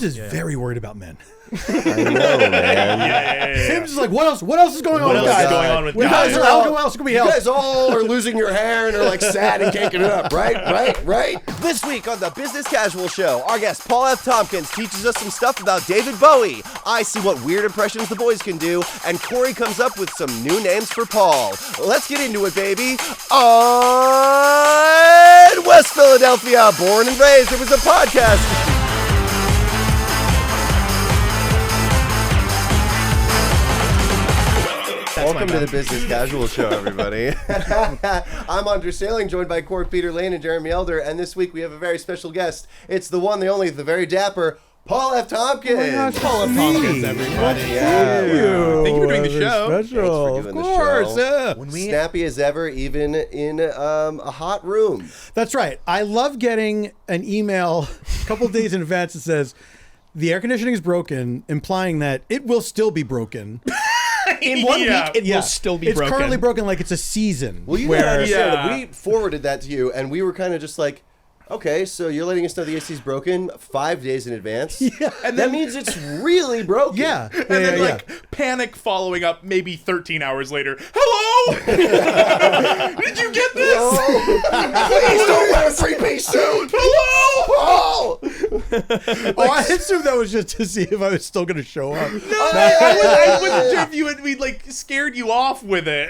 Hims is very worried about men. I know, man. Hims is like, what else? What else is going on What with else guys? is going on with What guys? else can we You help? guys all are losing your hair and are like sad and can't get it up, right? This week on the Business Casual Show, our guest Paul F. Tompkins teaches us some stuff about David Bowie. I see what weird impressions the boys can do, and Cory comes up with some new names for Paul. Let's get into it, baby. On West Philadelphia, born and raised, it was a podcast. Welcome to the Business Casual Show, everybody. I'm Andrew Sailing, joined by Cory, Peter Lane, and Jeremy Elder, and this week we have a very special guest. It's the one, the only, the very dapper Paul F. Tompkins. Oh my gosh, Paul F. Tompkins, everybody. Yeah. Thank you for doing the show. Thanks for doing Of the course. show. When we Snappy as ever, even in a hot room. That's right. I love getting an email a couple of days in advance that says, the air conditioning is broken, implying that it will still be broken. in 1 week, it will still be broken. It's currently broken like it's a season. Well, you where, gotta understand that we forwarded that to you, and we were kind of just like, okay, so you're letting us know the AC's broken 5 days in advance. Yeah. And that means it's really broken. Yeah. And then panic following up maybe 13 hours later. Hello? Did you get this? Please don't wear a three-piece suit. Hello? Paul! I assumed that was just to see if I was still going to show up. No, I wasn't sure if you had scared you off with it.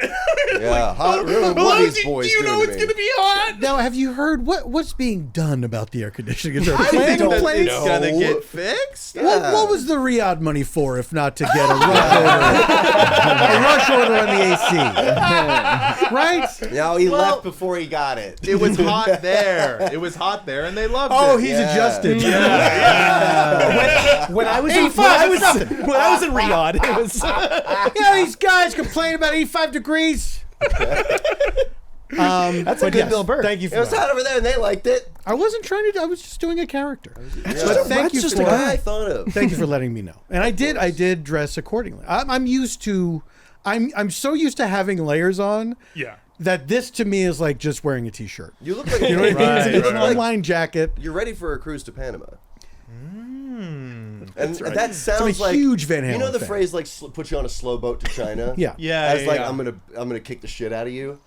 Yeah, hot room. Hello, What are these do boys you know doing it's to going me? to be hot? Now, have you heard what's being done about the air conditioning? Is there a I plan think in that place? it's going to get fixed. What was the Riyadh money for, if not to get a rush order on the AC? Right? No, he left before he got it. It was hot there. It was hot there, and they loved it. Oh, he's adjusted. When I was in Riyadh, it was These guys complain about 85 degrees. that's a good Bill Burr. Thank you for It was that. hot over there, and they liked it. I wasn't trying to. I was just doing a character. But thank you just for a guy I thought of. Thank you for letting me know. And I did dress accordingly. I'm used to. I'm so used to having layers on. Yeah. That this to me is like just wearing a t-shirt. You look like You know what I mean? Right, It's an right. online jacket. you're ready for a cruise to Panama. And right. that sounds I'm a like huge Van You know Halen the fan. phrase like put you on a slow boat to China. Yeah. Yeah. As like yeah. I'm gonna kick the shit out of you.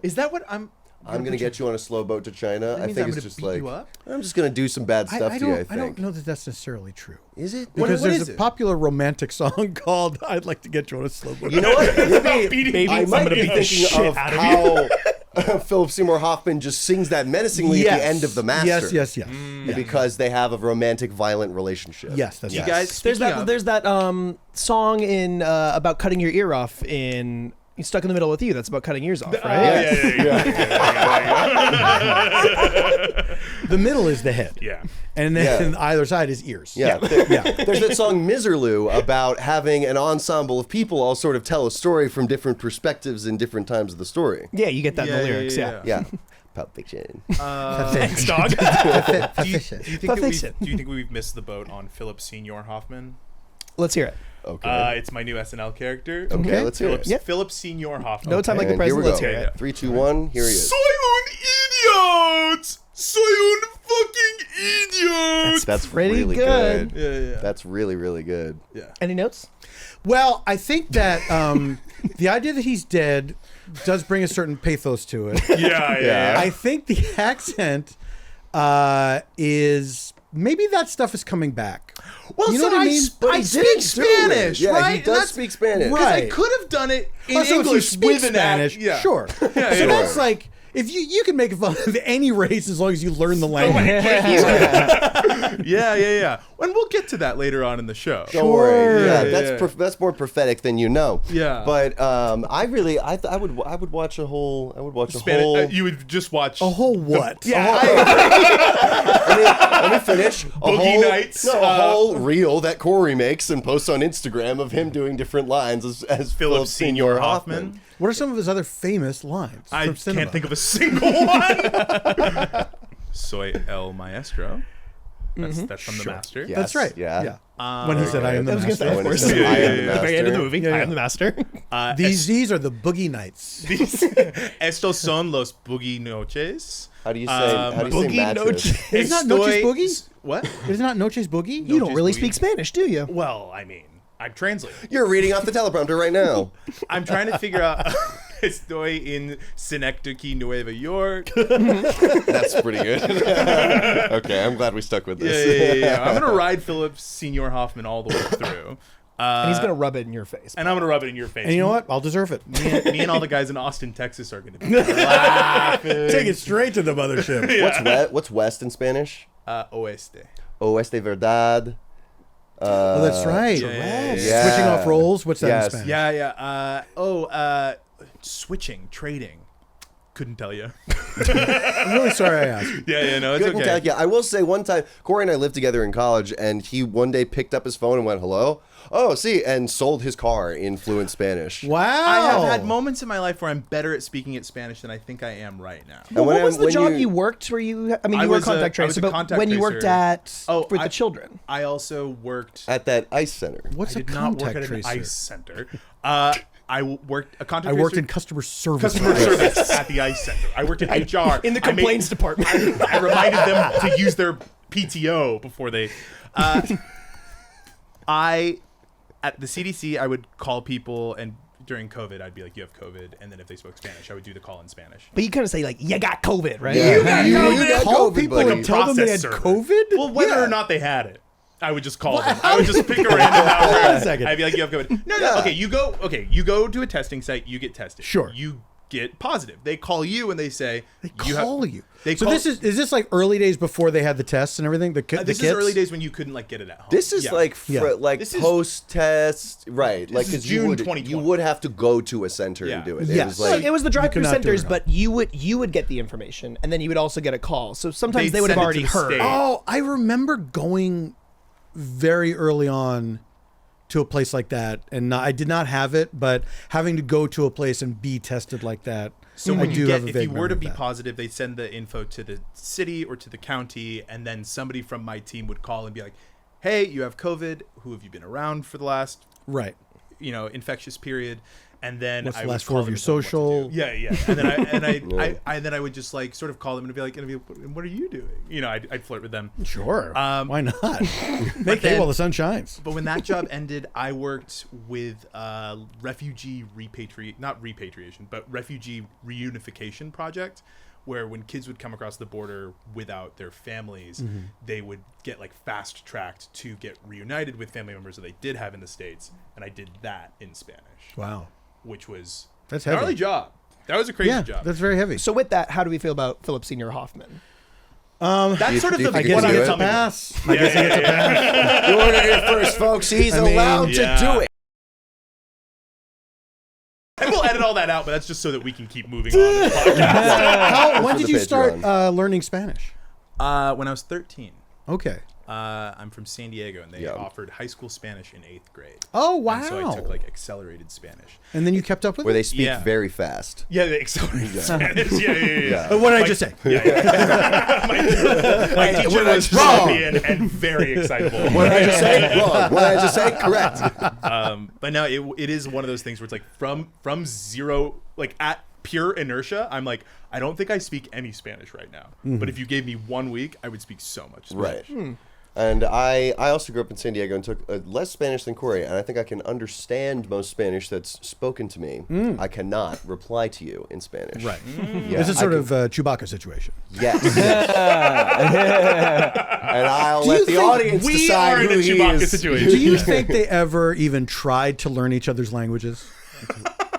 Is that what I'm I'm gonna get you on a slow boat to China. I means think I'm it's gonna just beat like you up? I'm just gonna do some bad stuff I to you. I don't. think. I don't know that that's necessarily true. Is it? Because what there's is a it? popular romantic song called "I'd Like to Get You on a Slow Boat." You know what? Maybe Baby, I I'm might gonna be beat the thinking shit of out of how Philip Seymour Hoffman just sings that menacingly at the end of The Master. Yes. Because they have a romantic, violent relationship. Yes, that's You right. guys, there's speaking that of- there's that song in about cutting your ear off in Stuck in the Middle with You. That's about cutting ears off, right? The middle is the head. Yeah. And then either side is ears. Yeah. There's that song Miserlou about having an ensemble of people all sort of tell a story from different perspectives in different times of the story. Yeah, you get that in the lyrics. Yeah. Yeah. Pulp Fiction. Thanks, dog. Do you think we've missed the boat on Philip Senior Hoffman? Let's hear it. Okay. It's my new SNL character. Okay, let's hear it. Yeah. Philip Senior Hoffman. No time like the And here we present. go. Let's hear it. 3, 2, 1. Here he is. Soy un idiot! Soy un fucking idiot! That's pretty really good. Yeah. That's really, really good. Any notes? Well, I think that the idea that he's dead does bring a certain pathos to it. Yeah. I think the accent is maybe that stuff is coming back. Well, you know so what I mean? I speak Spanish, Yeah, right? he does speak Spanish. Because I Right. could have done it in Also, if you English speak with an Spanish, Yeah. sure. So that's like if you can make fun of any race as long as you learn the language. Yeah. And we'll get to that later on in the show. Don't worry. Yeah, Yeah. that's more prophetic than you know. Yeah. But I would watch a whole. I would watch a Spanish, whole. you would just watch A whole what? Let me finish. Boogie Nights, No, a whole reel that Cory makes and posts on Instagram of him doing different lines as Philip Senior Hoffman. What are some of his other famous lines? I from cinema? can't think of a single one. Soy el maestro. That's from the master. Yes, That's right. Yeah. When he said, "I am the I was going to master." say, of When he course. said, "I am the At the very end of the master." movie, I am the master. These are the boogie nights. Estos son los boogie noches. How do you say? Boogie matches? It's not Noches Boogie? What? It's not Noches Boogie? You don't really Boogie. speak Spanish, do you? Well, I mean, I'm translating. You're reading off the teleprompter right now. I'm trying to figure out. Estoy in Synecdoche, Nueva York. That's pretty good. Okay, I'm glad we stuck with this. Yeah. I'm gonna ride Philip Senior Hoffman all the way through. And he's going to rub it in your face. And I'm gonna rub it in your face. And you know what? I'll deserve it. Me and all the guys in Austin, Texas, are gonna be laughing. Take it straight to the mothership. What's west in Spanish? Oeste. Oeste verdad. Oh, that's right. Yeah. Switching off roles. What's that Yes. in Spanish? Yeah. Switching, trading. Couldn't tell you. I'm really sorry I asked. Yeah. No, it's Couldn't okay. tell you. I will say one time, Cory and I lived together in college, and he one day picked up his phone and went, "Hello? Oh, see," and sold his car in fluent Spanish. Wow. I have had moments in my life where I'm better at speaking at Spanish than I think I am right now. And What was the when job you worked where you? I mean, I you were a was contact I was tracer, a but contact when you worked tracer. at with I- the children. I also worked. At that ice center. What's I a did not work contact at an tracer? ice center. I worked a contact I worked tracer- in customer service. customer service at the ice center. I worked in HR. In the complaints department. I reminded them to use their PTO before they. At the CDC, I would call people, and during COVID, I'd be like, "You have COVID," and then if they spoke Spanish, I would do the call in Spanish. But you kind of say like, "You got COVID," right? Yeah. You got call COVID, people buddy. and tell them they had Process COVID? Well, whether or not they had it, I would just call them. I would just pick a random number. Wait a second. I'd be like, "You have COVID." No. Yeah. Okay, you go to a testing site. You get tested. Sure. You get positive. They call you and they say, They you have- call you. They So call- is this like early days before they had the tests and everything? The This kits? is early days when you couldn't like get it at home. This is Yeah. like Yeah. like This is- post test, right? Like is because June you would 2020. you would have to go to a center Yeah. and do it. Yes. It was So like it was the drive-through cannot do it centers, at but you would get the information, and then you would also get a call. So sometimes They'd they would have send it already to the heard. state. Oh, I remember going very early on to a place like that, and I did not have it, but having to go to a place and be tested like that. So I when do you have a if vague you were to memory be of that. positive, they send the info to the city or to the county, and then somebody from my team would call and be like, "Hey, you have COVID. Who have you been around for the last, Right. infectious period?" And then What's I the would last call four of them your and tell them what to social? do. Yeah. And then I would just like sort of call them and be like, "What are you doing?" I'd flirt with them. Sure. Why not? Make hay then- while the sun shines. But when that job ended, I worked with refugee refugee reunification project, where when kids would come across the border without their families, they would get like fast tracked to get reunited with family members that they did have in the States, and I did that in Spanish, Wow. which was That's a gnarly heavy. job. That was a crazy Yeah, job. that's very heavy. So with that, how do we feel about Philip Senior Hoffman? That's sort of do you the I think guess he he do gets it? a pass. I guess he gets a pass. you heard it here first, folks. He's I mean, allowed yeah. to do it. And we'll edit all that out, but that's just so that we can keep moving on. In the podcast. When for did the you start Patreon. learning Spanish? When I was 13. Okay. I'm from San Diego, and they Yeah. offered high school Spanish in 8th grade. Oh, wow. And so I took like accelerated Spanish. And then you kept up with Where it? they speak Yeah. very fast. Yeah, the accelerated Spanish. Yeah. What did I just say? My teacher was Colombian and very excitable. What did I just say? Wrong. What did I just say? Correct. But no, it is one of those things where it's like from zero, like at pure inertia, I'm like, I don't think I speak any Spanish right now. But if you gave me 1 week, I would speak so much Spanish. Right. And I also grew up in San Diego and took less Spanish than Cory, and I think I can understand most Spanish that's spoken to me. I cannot reply to you in Spanish. Right. Yeah, This is sort I of a Chewbacca situation. Yes. And I'll let the audience We decide are in who a he Chewbacca is. situation. Do you think they ever even tried to learn each other's languages?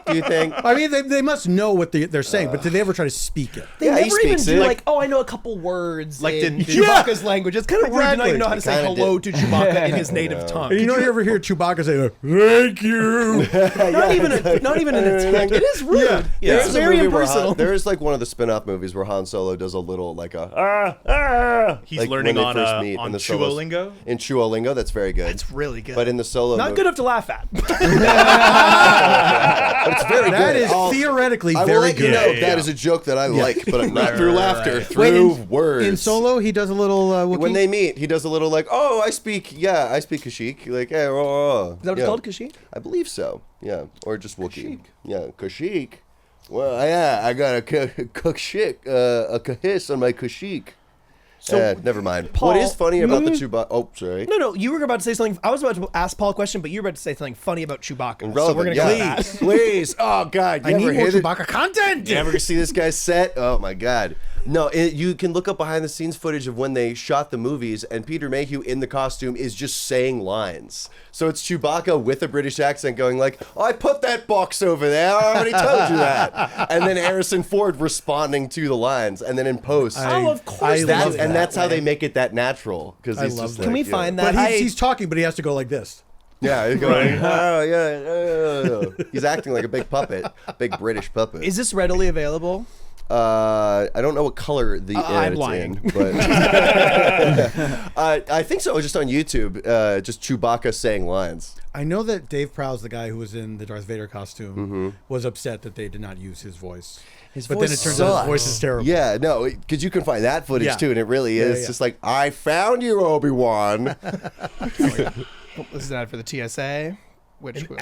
Do you think? I mean, they must know what they're saying, but did they ever try to speak it? They Yeah, he never even speaks do it. like, oh, I know a couple words Like, in did- Chewbacca's language. It's kind of weird to not even know how to say Kinda hello did. to Chewbacca in his native tongue. And you don't ever hear Chewbacca say, "Thank you." Not even an attempt. It is rude. Yeah. It's There's a very movie where impersonal. there is like one of the spin-off movies where Han Solo does a little like a He's like learning when they on first meet in the solos. Chuolingo. In Chuolingo, that's very good. It's really good. But in the solo Not movie, good enough to laugh at. it's very That good. is theoretically I will very let you good. know Yeah, that yeah. is a joke that I like, but I'm not through laughter, right. through Wait, words. In Solo, he does a little Wookiee. When they meet, he does a little like, oh, I speak Kashyyyk. Like, hey, Is that what it's called, Kashyyyk? I believe so. Yeah, or just Wookiee. Yeah, Kashyyyk. Well, yeah, I got a Kashyyyk, a kahiss on my Kashyyyk. So never mind. Paul- what is funny about the Chewbacca? Oh, sorry. No, you were about to say something. I was about to ask Paul a question, but you were about to say something funny about Chewbacca. So Relevant, we're going to yeah. go with that. Please. Oh, God. I need more Chewbacca content. You ever see this guy's set? Oh, my God. No, you can look up behind-the-scenes footage of when they shot the movies, and Peter Mayhew in the costume is just saying lines. So it's Chewbacca with a British accent going like, I put that box over there, I already told you that. And then Harrison Ford responding to the lines, and then in post. Oh, of course they love do and that that's how way. they make it that natural. Because I he's love just that. Can we like, find But that? he's talking, but he has to go like this. Yeah, he's going, oh, yeah. He's acting like a big puppet, big British puppet. Is this readily available? I don't know what color the I'm it's lying. in, but I think so. Just on YouTube, just Chewbacca saying lines. I know that Dave Prowse, the guy who was in the Darth Vader costume, was upset that they did not use his voice. But then it turns out his voice is terrible. Yeah, no, because you can find that footage Yeah. too, and it really is yeah. just like, I found you, Obi-Wan. This is an ad for the TSA. Which We're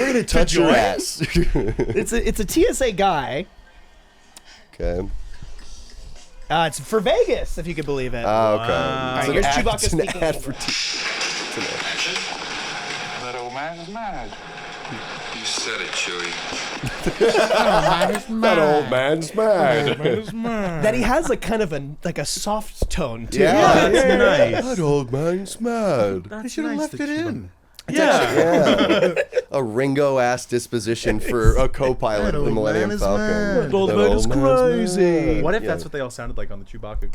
gonna touch your ass. it's a TSA guy. Okay. It's for Vegas, if you could believe it. Oh, okay. All It's right, here's an ad- Chewbacca it's an speaking ad English. for That old man is mad. You said it, Chewie. That old man's mad. That he has like kind of a soft tone too. Yeah, that's nice. That old man's mad. They should have left it in. Yeah. A Ringo-ass disposition for a co-pilot of the Millennium Falcon. Old That man is man's crazy. mad. What if Yeah. that's what they all sounded like on the Chewbacca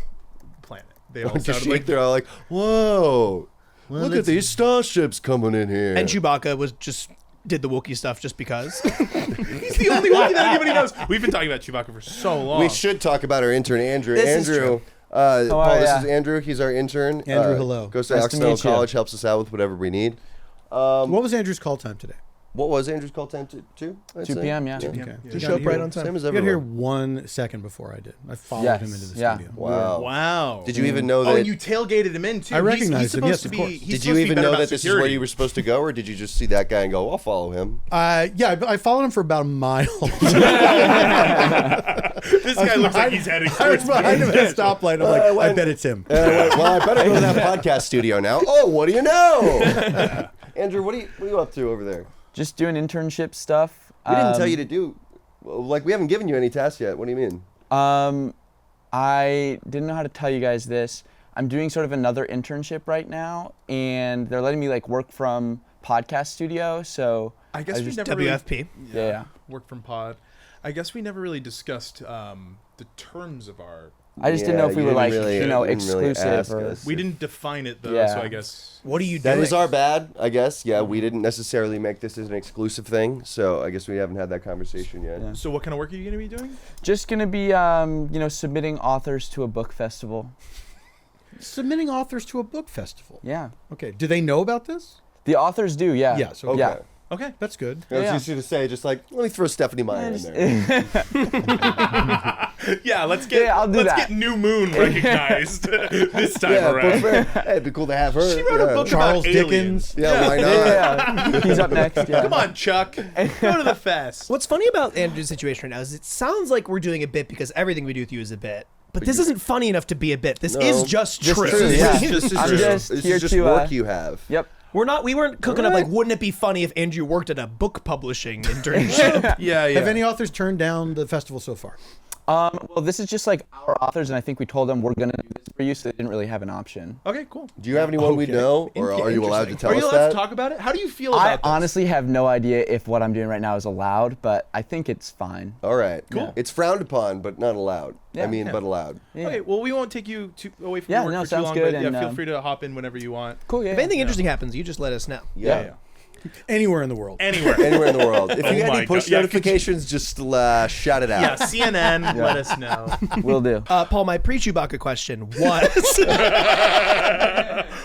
planet? They all Like sounded Kashyyyk, like they're all like, whoa, look at these starships coming in here. And Chewbacca did the Wookiee stuff just because. he's the only one that anybody knows. We've been talking about Chewbacca for so long. we should talk about our intern, Andrew. This is Andrew, true. Paul, are this ya? is Andrew. He's our intern. Andrew, hello. Goes to Nice to Occidental meet you. College, helps us out with whatever we need. What was Andrew's call time today? What was Andrew's call time? 2? 2 p.m., yeah. Okay. Yeah. Just show up right on time. Same as You got here everyone. 1 second before I did. I followed Yes, him into the yeah. studio. Wow. Wow. Did you even know that? Oh, and you tailgated him in too. I recognized him, yes, He's of supposed course. to be. he's Did supposed you to be even better know about that this is security. where you were supposed to go, or did you just see that guy and go, I'll follow him? Yeah, I followed him for about a mile. This guy looks like he's heading I was towards behind him at a stoplight. I'm like, I bet it's him. And I went, well, I better go to that podcast studio now. Oh, what do you know? Andrew, what are you up to over there? Just doing internship stuff. We didn't tell you to do, like, we haven't given you any tasks yet. What do you mean? I didn't know how to tell you guys this. I'm doing sort of another internship right now, and they're letting me like work from podcast studio. So I guess we just- never really WFP. yeah. work from pod. I guess we never really discussed the terms of our. I just didn't know if we you were didn't like really- you know you didn't really exclusive ask or us. We didn't define it though, Yeah. so I guess. What are you doing? That is our bad, I guess. Yeah, we didn't necessarily make this as an exclusive thing, so I guess we haven't had that conversation yet. Yeah. So what kind of work are you going to be doing? just gonna be submitting authors to a book festival. Submitting authors to a book festival. Yeah. Okay. Do they know about this? The authors do, yeah. Yes, Okay. Yeah. Okay. That's good. It was Yeah. easy to say, just like, let me throw Stephanie Meyer in there. Yeah, let's get Yeah, I'll do let's that. get New Moon recognized this time Yeah, around. but hey, it'd be cool to have her. She wrote a book Charles about aliens. Dickens. Yeah, why not? Yeah. He's up next. Yeah. Come on, Chuck. Go to the fest. What's funny about Andrew's situation right now is it sounds like we're doing a bit because everything we do with you is a bit. But this isn't funny enough to be a bit. This No. is just Just true. true, This yeah. is just, I'm just this here is just to, work you have. Yep. We weren't cooking up like, wouldn't it be funny if Andrew worked at a book publishing internship? Yeah, yeah. Have any authors turned down the festival so far? Well, this is just like our authors, and I think we told them we're gonna do this for you, so they didn't really have an option. Okay, cool. Do you have anyone we Okay. know, or are you allowed to tell Are you us allowed that? to talk about it? How do you feel I about this? honestly have no idea if what I'm doing right now is allowed, but I think it's fine. All right. Cool. It's frowned upon, but not allowed. Yeah. I mean, but allowed. Yeah. Okay, well, we won't take you away from Yeah, your work no, for too sounds long, good, but yeah, and, feel free to hop in whenever you want. Cool. Yeah. If anything interesting happens, you just let us know. Yeah. Anywhere in the world. Anywhere. Anywhere in the world. If Oh you get my any push God. Yeah, notifications, just shout it out. Yeah, CNN, let us know. Will do. Paul, my pre-Chewbacca question was...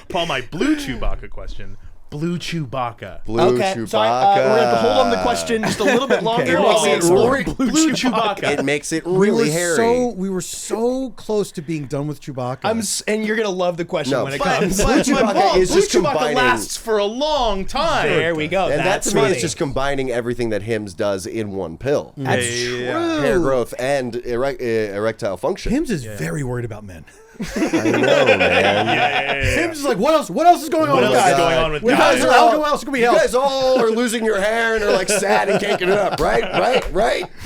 Paul, my blue Chewbacca question. Blue Chewbacca. Blue Okay, Chewbacca. sorry. We're going to have to hold on the question just a little bit longer It while makes we it explore Blue Chewbacca. It makes it really hairy. We were so close to being done with Chewbacca. And you're going to love the question No, when it But, comes. but Chewbacca Paul, is Blue just Chewbacca combining- lasts for a long time. There we go. And that That's to me funny. is just combining everything that Hims does in one pill. That's Yeah, true. yeah, yeah. Hair growth and erectile function. Hims is very worried about men. I know, man. Hims is like, what else? What else is going on What with else is guys? going on with You guys? guys are out. Who else can we You help? guys all are losing your hair and are like sad and caking it up, right?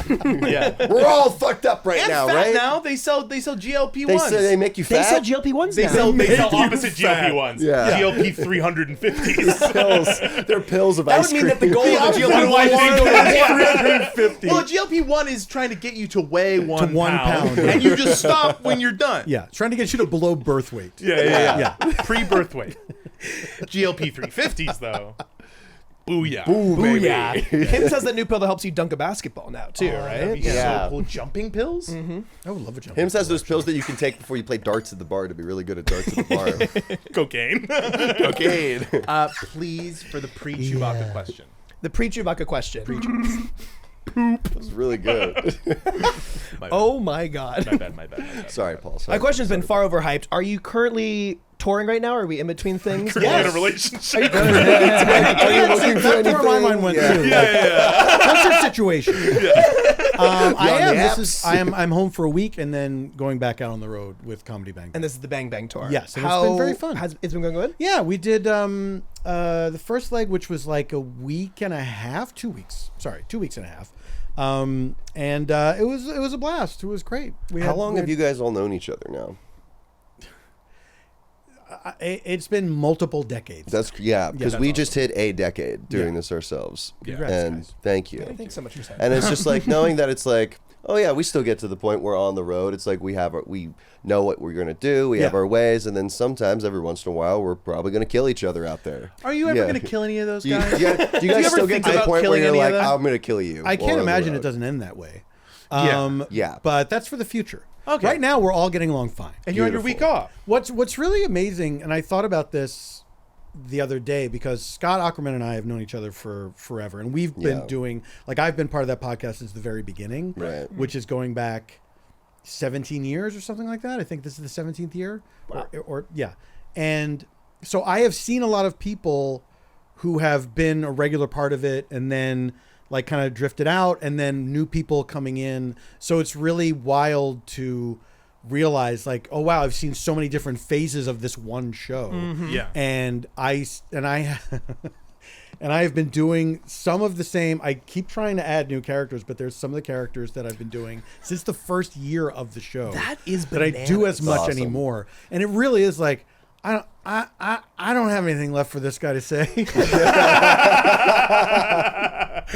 Yeah. We're all fucked up right And now, fat right? now they sell GLP-1s. They say they make you They fat. sell GLP-1s They now. sell opposite GLP-1s. Yeah. GLP 350s. pills. They're pills of That ice would cream. mean that the goal of opposite of GLP-1 350. Well, GLP-1 is trying to get you to weigh 1 1 pound. and you just stop when you're done. Yeah, trying to get you to below birth weight. Yeah. Pre-birth weight. GLP 350s though. Booyah. Booyah. Hims has that new pill that helps you dunk a basketball now, too, That'd right? be so cool. Jumping pills? I would love a jump. Hims has those pills that you can take before you play darts at the bar to be really good at darts at the bar. Cocaine. Cocaine. Please, for the pre-Chewbacca question. The pre-Chewbacca question. It's really good. Oh, my God. My bad. Sorry, Paul. My question's been far overhyped. Are you currently touring right now? Are we in between things? In a relationship. Are you looking for That's where my anything? mind went Yeah. too. Yeah. What's your situation? I on am. the This apps? is. I'm home for a week and then going back out on the road with Comedy Bang. And this is the Bang Bang tour. Yes, and it's been very fun. It's been going good? Yeah, we did the first leg, which was like a week and a half, 2 weeks. Sorry, 2 weeks and a half. And it was a blast. It was great. How long have you guys all known each other now? It's been multiple decades. Because that's we just hit a decade doing this ourselves. Congrats, and guys. thank you. Thanks so much for saying And it's just like knowing that it's like, oh yeah, we still get to the point where on the road, it's like we know what we're gonna do. We have our ways, and then sometimes every once in a while, we're probably gonna kill each other out there. Are you ever going to kill any of those Do you, guys? do you guys ever still think get to the about point where killing you're any of like, them? I'm gonna kill you? I while can't on the imagine road? it doesn't end that way. Yeah. But that's for the future. Okay. Right now, we're all getting along fine. And you're on your week Beautiful. off. What's really amazing, and I thought about this the other day because Scott Ackerman and I have known each other for forever, and we've been doing I've been part of that podcast since the very beginning, Right. which is going back 17 years or something like that. I think this is the 17th year, or yeah. And so I have seen a lot of people who have been a regular part of it, and then like kind of drifted out, and then new people coming in. So it's really wild to realize like, oh wow, I've seen so many different phases of this one show. Yeah. And I and I've been doing some of the same. I keep trying to add new characters, but there's some of the characters that I've been doing since the first year of the show That is that I do as much Awesome. anymore. And it really is like, I don't have anything left for this guy to say.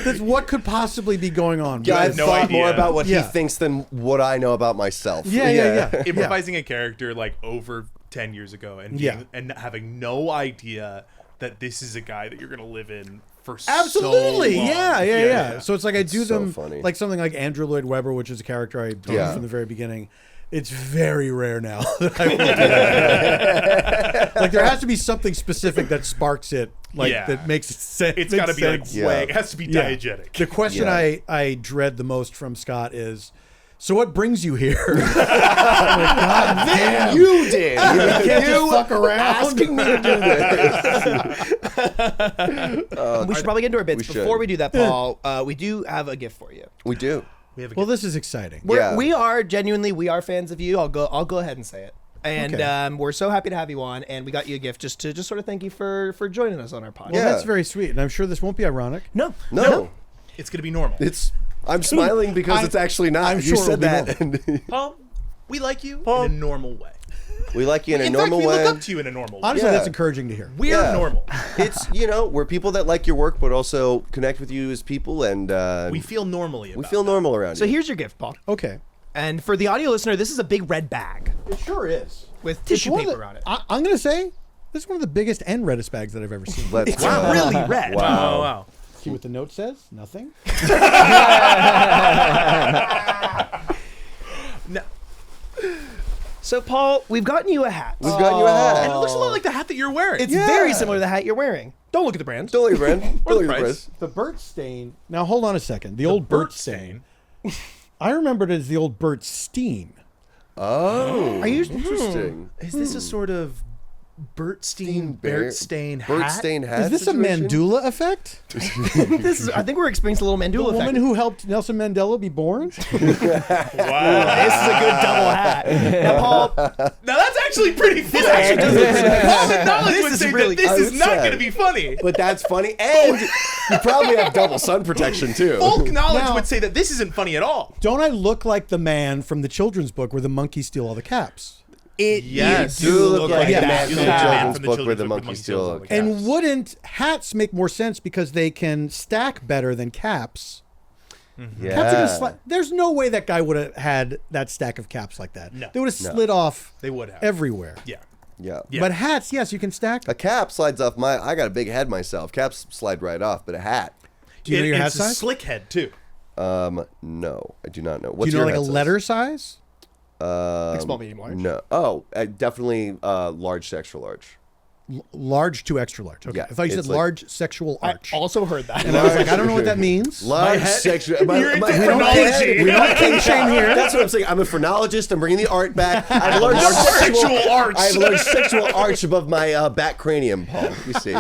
That's what could possibly be going on. Yeah, have I've no thought idea. more about what Yeah. he thinks than what I know about myself. Yeah. Improvising a character like over 10 years ago and and having no idea that this is a guy that you're going to live in for Absolutely, so long. yeah. So it's like I do So them funny. like something like Andrew Lloyd Webber, which is a character I did Yeah. from the very beginning. It's very rare now that I will do that. Like there has to be something specific that sparks it, like Yeah. that makes sense. It's got to be like Yeah. way. It has to be Yeah. diegetic. The question Yeah. I dread the most from Scott is, so what brings you here? I'm like, God damn. You did. You can't just fuck around. Asking me to do this. We should probably get into our bits. we should. Before we do that, Paul, we do have a gift for you. We do. We have a Well, this is exciting. Yeah. We are fans of you. I'll go ahead and say it. And Okay. we're so happy to have you on, and we got you a gift just to sort of thank you for joining us on our podcast. Well, Yeah. that's very sweet, and I'm sure this won't be ironic. No, No. It's going to be normal. I'm smiling because it's actually not. I'm you sure said it'll that. be And Paul, we like you in a normal way. we like you in a In normal fact, we way. look up to you in a normal way. Honestly, Yeah. that's encouraging to hear. We're Yeah. normal. It's, we're people that like your work, but also connect with you as people, and We feel normally about we feel that. normal around So you. here's your gift, Paul. Okay. And for the audio listener, this is a big red bag It sure is. with tissue One of paper the- on it. I'm going to say this is one of the biggest and reddest bags that I've ever seen. Let's It's go. really red. Oh, wow. See what the note says? Nothing. So So, Paul, we've gotten you a hat. We've gotten you a hat. And it looks a lot like the hat that you're wearing. It's very similar to the hat you're wearing. Don't look at the brand. Don't look at your brand. Don't look at your price. price. The Burt stain. Now hold on a second. The old Burt stain. I remembered it as the old Burt Steen. Oh. Are you Interesting. Is this a sort of Bertstein, Bertstein hat? Bertstein hat. Is this situation? a Mandela effect? I think we're experiencing a little The Mandela effect. woman who helped Nelson Mandela be born? This is a good double hat. Now, Paul, Now that's actually pretty funny. Common knowledge would say that this is not going to be funny. But that's funny, and you probably have double sun protection too. Folk knowledge Now- would say that this isn't funny at all. Don't I look like the man from the children's book where the monkeys steal all the caps? Yes. You do look like like the that. man You from look the like the man children's from the book where children's the book monkey with steals all the monkey caps. And wouldn't hats make more sense because they can stack better than caps? Yeah. Caps are gonna There's no way that guy would have had that stack of caps like that. No. They would have slid off They would have. everywhere. Yeah. Yeah. Yeah. But hats, yes, you can stack. A cap slides off I got a big head myself. Caps slide right off, but a hat. Do you know your hat it's a size? slick head, too. No, I do not know. Do What's you know your like a hat size? letter size? like small, medium, large. No. Oh, definitely large to extra large. Large to extra large. Okay. Yeah, I thought you said it's like- large sexual I arch. also heard that. And I was like, I don't know what that means. Large head- sexual. You're into head- phrenology. We don't kink shame here. That's what I'm saying. I'm a phrenologist. I'm bringing the art back. I have a large Sexual arch. I have a large sexual arch above my back cranium, Paul. You see.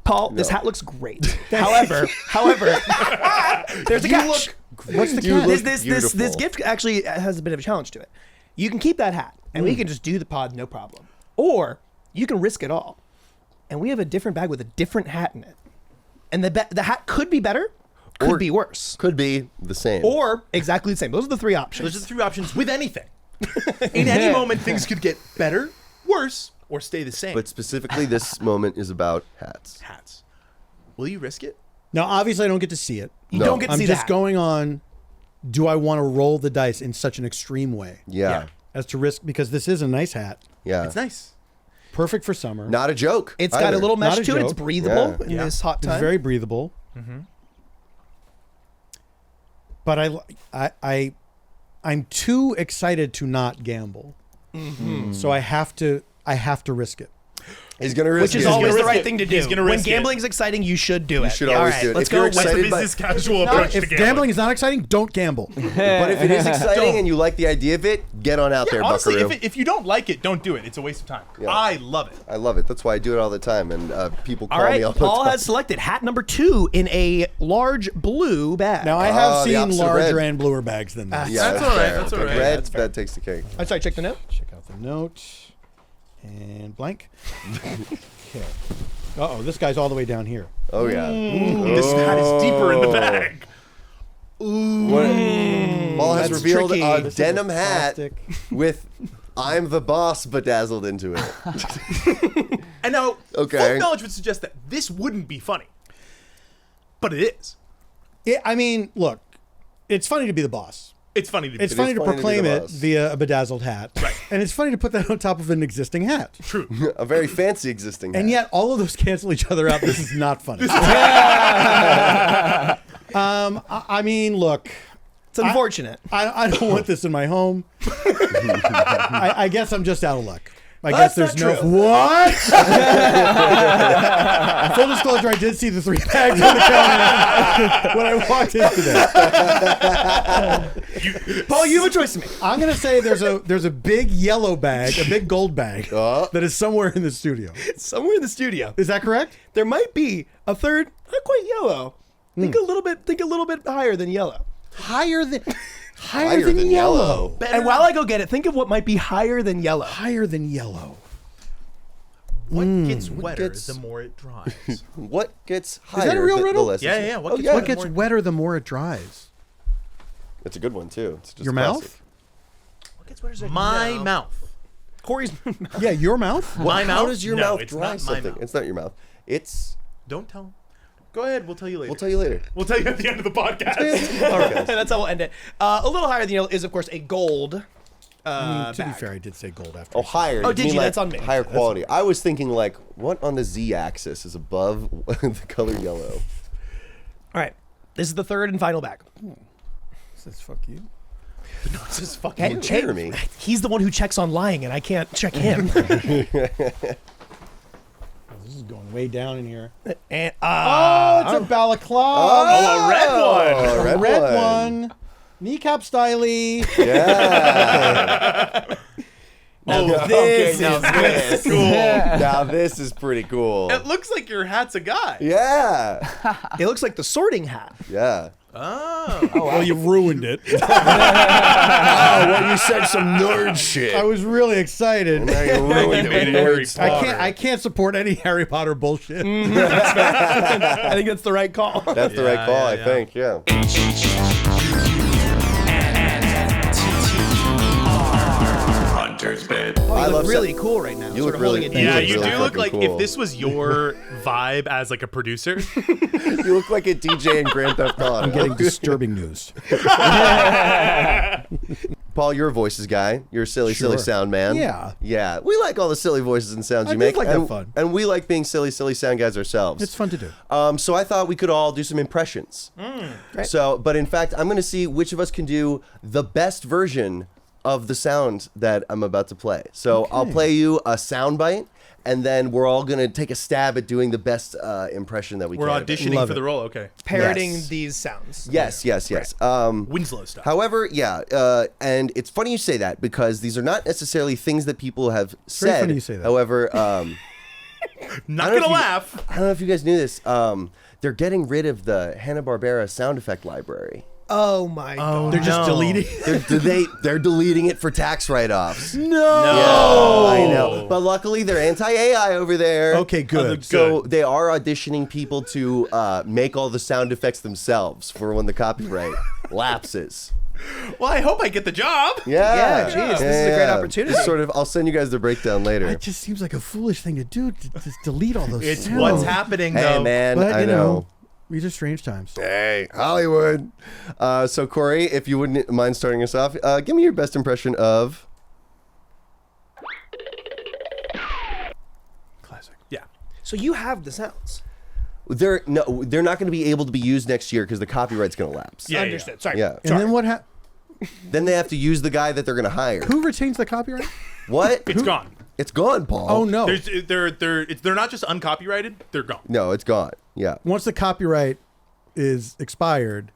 Paul, this hat looks great. However, there's a catch. What's the You catch? look This beautiful. gift actually has a bit of a challenge to it. You can keep that hat, and we can just do the pod no problem. Or you can risk it all, and we have a different bag with a different hat in it. And the hat could be better, could Or- be worse, Could be the same. or exactly the same. Those are the three options. Those are the three options with anything. In any moment, things could get better, worse, or stay the same. But specifically, this moment is about hats. hats. Will you risk it? Now, obviously, I don't get to see it. You No. don't get to I'm see just that. going on, do I want to roll the dice in such an extreme way Yeah. as to risk, because this is a nice hat. Yeah. It's nice. Perfect for summer. Not a joke. It's got a either. little mesh Not a to it. It's joke. breathable Yeah. in Yeah. this hot It's time. very breathable. But I'm too excited to not gamble. So I have to risk it. He's gonna risk Which is it. always the risk right it. thing to do. He's gonna When risk it. gambling's exciting, you should do it. should All always right, do it. let's If you're go. excited What's the but- business casual approach to If gambling? gambling is not exciting, don't gamble. But if it is exciting and you like the idea of it, get on out there, Honestly, buckaroo. if you don't like it, don't do it. It's a waste of time. Yeah. I love it. I love it. That's why I do it all the time, and people call All right, me all the Paul time. has selected hat number 2 in a large blue bag. Now, I have Oh, the seen opposite of larger red. and bluer bags than that. Yeah, That's all right, fair. that's all But right. Red, That's that takes the cake. I'm sorry, check the note. Check out the note. And blank. Okay. Uh-oh, this guy's all the way down here. Oh yeah. This hat is deeper in the bag. Paul has That's revealed tricky. a This is denim a hat plastic. with "I'm the boss" bedazzled into it. And now, Okay. folk knowledge would suggest that this wouldn't be funny. But it is. I mean, look, it's funny to be the boss. It's funny to be It's funny to funny to be proclaim the it boss. via a bedazzled hat. Right. And it's funny to put that on top of an existing hat. true. A very fancy existing hat. And yet, all of those cancel each other out. This is not funny. I mean, look, It's unfortunate. I don't want this in my home. I guess I'm just out of luck. I guess That's there's not no true. what. Full disclosure: I did see the 3 bags on the counter when I walked in today. Paul, you have a choice to make. I'm gonna say there's a big yellow bag, a big gold bag Oh. that is somewhere in the studio. Somewhere in the studio, Is that correct? there might be a third, not quite yellow. Think a little bit higher than yellow. Higher than than yellow. And while I go get it, think of what might be higher than yellow. Higher than yellow. What gets wetter gets- the more it dries? What gets higher? that a real the riddle? less Yeah, it's- yeah. Oh, What gets wetter the more it dries? It's a good one too. It's just Your classic. mouth? What gets wetter? My mouth. Corey's. Yeah, your mouth. My How mouth? does your No, mouth it's dry not my something? mouth. It's not your mouth. It's. Don't tell him. Go ahead. We'll tell you later. We'll tell you later. We'll tell you at the end of the podcast. That's how we'll end it. A little higher than yellow is, of course, a gold. To be bag. fair, I did say gold after. Oh, higher. Oh, did mean you? like That's on me. Higher quality. I was thinking like, what on the z-axis is above the color yellow? All right. This is the third and final bag. Says fuck you. It's just fucking. Hey, Jeremy. He's the one who checks on lying, and I can't check him. This is going way down in here. And, Oh, it's a balaclava. Oh, a red one. Oh, A red one. Kneecap styly. Yeah. Oh, this now is this is cool. Now this is pretty cool. It looks like your hat's a guy. Yeah. it looks like the sorting hat. Yeah. Oh. Well, you ruined it. Oh, well, you said some nerd shit. I was really excited. Now you ruined You it made with it Harry nerd Potter. stuff. I can't support any Harry Potter bullshit. I think that's the right call. That's the right call, I think. Yeah. Hunter's bed. Oh, I you love look really cool right now. You Sort look of really- holding it Yeah, down. you really do look fucking like cool. if this was your vibe as like a producer. You look like a DJ in Grand Theft Auto. I'm getting disturbing news. Paul, you're a voices guy. You're a silly Sure. sound man. Yeah. Yeah. We like all the silly voices and sounds I you do make. like that and, fun. And we like being silly sound guys ourselves. It's fun to do. So I thought we could all do some impressions. So, but in fact, I'm going to see which of us can do the best version of the sound that I'm about to play. So I'll play you a sound bite, and then we're all going to take a stab at doing the best impression that we We're can. auditioning Love for it. the role. Okay. Parroting Yes. these sounds. Yes. Winslow stuff. However, and it's funny you say that because these are not necessarily things that people have very said. funny you say that. However, Not I don't know gonna if you- laugh. I don't know if you guys knew this. They're getting rid of the Hanna-Barbera sound effect library. Oh my god. They're just deleting. They're deleting it for tax write-offs. No. Yeah, I know. But luckily, they're anti-AI over there. Okay, good. So they are auditioning people to make all the sound effects themselves for when the copyright lapses. Well, I hope I get the job. Yeah, geez, this is a great opportunity. It's sort of. I'll send you guys the breakdown later. It just seems like a foolish thing to do to just delete all those It's sounds. what's happening Hey though. man, But, I know. These are strange times. Hey, Hollywood. So Corey, if you wouldn't mind starting us off, give me your best impression of. Classic. Yeah. So you have the sounds. They're not going to be able to be used next year because the copyright's going to lapse. Yeah. Understood. Sorry. Yeah. And then what Then they have to use the guy that they're going to hire. Who retains the copyright? What? It's gone. It's gone, Paul. Oh no. They're not just uncopyrighted. They're gone. No, it's gone. Yeah. Once the copyright is expired,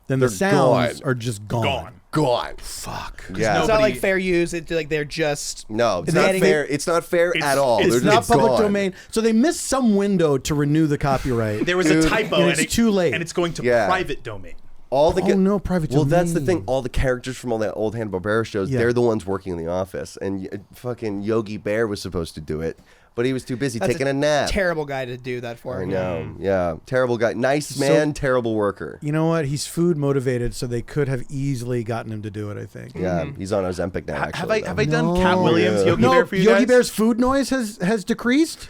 then the They're sounds gone. are just gone. Gone. Gone. Fuck. Yeah. It's not Nobody- like fair use. It's like they're just No, it's Is not that- fair. It's not fair It's- at all. it's They're It's not just public gone. domain. So they missed some window to renew the copyright. There was Dude, a typo, and it's too late. and it's going to Yeah. private domain. All the Oh, no, private Well, that's the domain. thing. All the characters from all that old Hanna-Barbera shows, Yeah. they're the ones working in the office. And fucking Yogi Bear was supposed to do it, but he was too busy that's taking a nap. terrible guy to do that for. I know. Yeah. Terrible guy. Nice man, terrible worker. You know what? He's food motivated, so they could have easily gotten him to do it. I think. Yeah. He's on Ozempic now. Actually, Have I done Cat Williams, Yeah. Yogi No, Bear for you Yogi guys? Bear's food noise has decreased.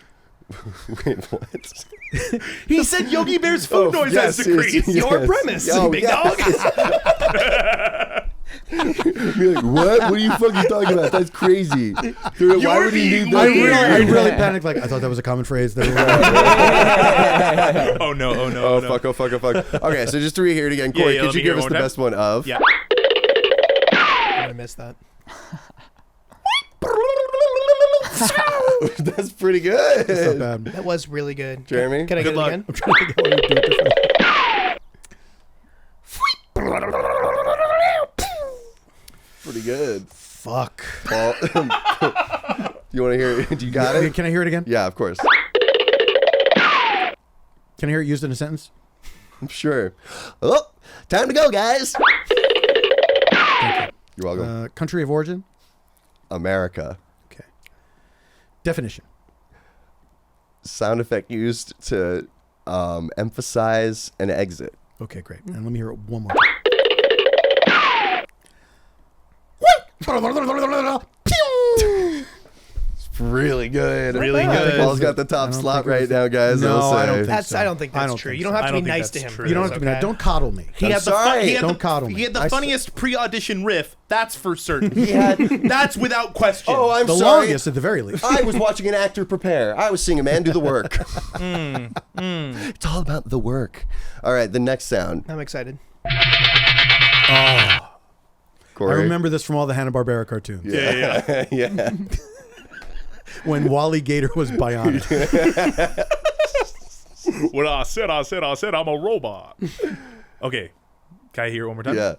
Wait, what? He said Yogi Bear's food noise has decreased. Your premise, big dog. Be like, what? What are you fucking talking about? That's crazy. Dude, why would he need I that? really panicked. Like I thought that was a common phrase. That Oh no! Oh no! Oh, no. fuck, oh, fuck, oh, fuck. Okay, so just to rehear it again. Corey, yeah, could let you me hear give it us one the time. best one of? Yeah. I missed that. That's pretty good. It's not bad. That was really good. Jeremy? Can I Good get luck. it again? I'm trying to think of how to do it different. Pretty good. Fuck. Paul, you want to hear it? Do you got Okay, it? can I hear it again? Yeah, of course. Can I hear it used in a sentence? Sure. Oh, time to go, guys. You're welcome. Country of origin. America. Okay. Definition. Sound effect used to emphasize an exit. Okay, great. And let me hear it one more time. Really good. Really good. Paul's got the top slot right now, guys. No, I'll say. I don't think That's. so. I don't think I that's don't true. think You don't so. have I to don't be think nice to that's him. true. You don't have to be. Okay? Don't coddle me. He I'm had sorry. Don't coddle me. He had the I- funniest pre-audition riff. That's for certain. He had- That's without question. Oh, I'm The sorry. longest, at the very least. I was watching an actor prepare. I was seeing a man do the work. It's all about the work. All right, the next sound. I'm excited. Cory? I remember this from all the Hanna-Barbera cartoons. Yeah. Yeah. When Wally Gator was bionic. What I said, I'm a robot. Okay. Can I hear it one more time? Yeah.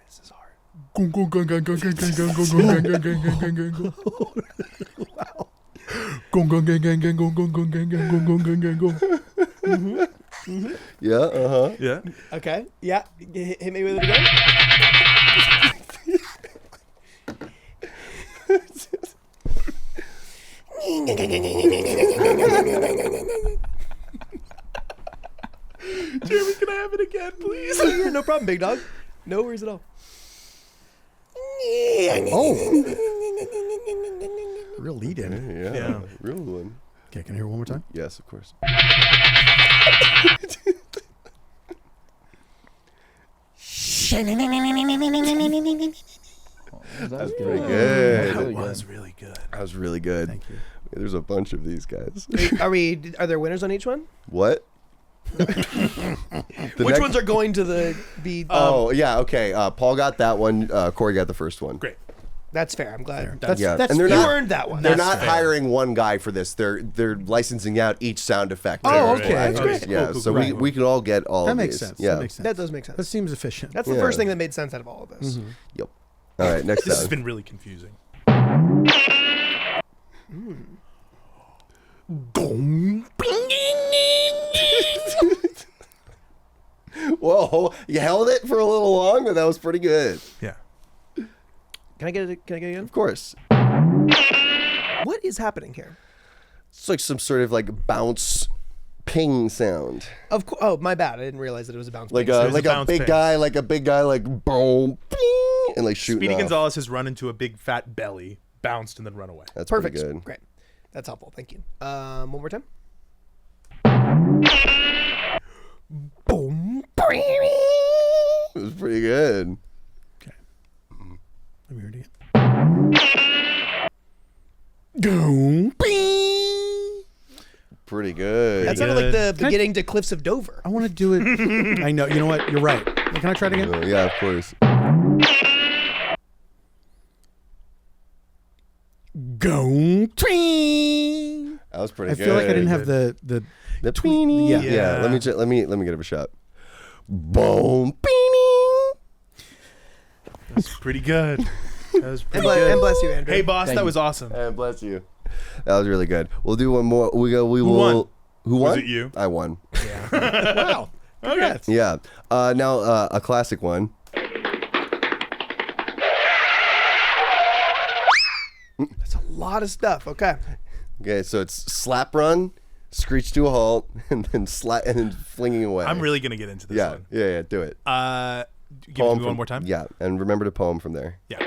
This is hard. Yeah. Uh-huh. Yeah. Okay. Yeah. Hit me with it again. Jeremy, can I have it again, please? Yeah, no problem, big dog. No worries at all. Oh. Real lead in. Yeah. Yeah. Real one. Okay, can I hear it one more time? Yes, of course. That's Pretty good. That was really good. That was really good. Thank you. There's a bunch of these guys. Are there winners on each one? What? Which ones are going to be? Oh, yeah, okay. Paul got that one. Cory got the first one. Great. That's fair. I'm glad. That's, Yeah, that's and they're You not- earned that one. They're That's not fair. hiring one guy for this. They're licensing out each sound effect. Oh, Right, okay. right, That's right. great. Yeah, Cool, so cool, we, cool. we can all get all that of makes these. sense. Yeah. That makes sense. That does make sense. That seems efficient. That's the Yeah. first thing that made sense out of all of this. Yep. All right, next This has sound. been really confusing. Whoa, you held it for a little long, but that was pretty good. Yeah. Can I get it? Can I get it again? Of course. What is happening here? It's like some sort of like bounce ping sound. Oh, my bad. I didn't realize that it was a bounce. Like ping. a There's a like a bounce big ping. guy, like boom, ping, and like shooting Speedy off. Gonzalez has run into a big fat belly, bounced, and then run away. That's Perfect. pretty good. Great. That's helpful. Thank you. One more time. Boom. It was pretty good. Let me hear it again. Go. Bing. Pretty good. That sounded like the Can I- beginning to Cliffs of Dover. I want to do it. I know. You know what? You're right. Can I try it again? Yeah, of course. Go. Twing. That was pretty I good. feel like I didn't have the the tweeny. Yeah. Yeah. Let me give it a shot. Boom. Beanie. That's pretty good. That was And, pretty good. and bless you, Andrew. Hey, boss, Thank that you. was awesome. And bless you. That was really good. We'll do one more. We will. won? Who won? Was it you? I won. wow. Congrats. Yeah. Now a classic one. That's a lot of stuff. Okay. Okay, so it's slap run, screech to a halt, and then flinging away. I'm really gonna get into this Yeah. one. Yeah. Do it. Give it to me one more time. Yeah, and remember to poem from there. Yeah.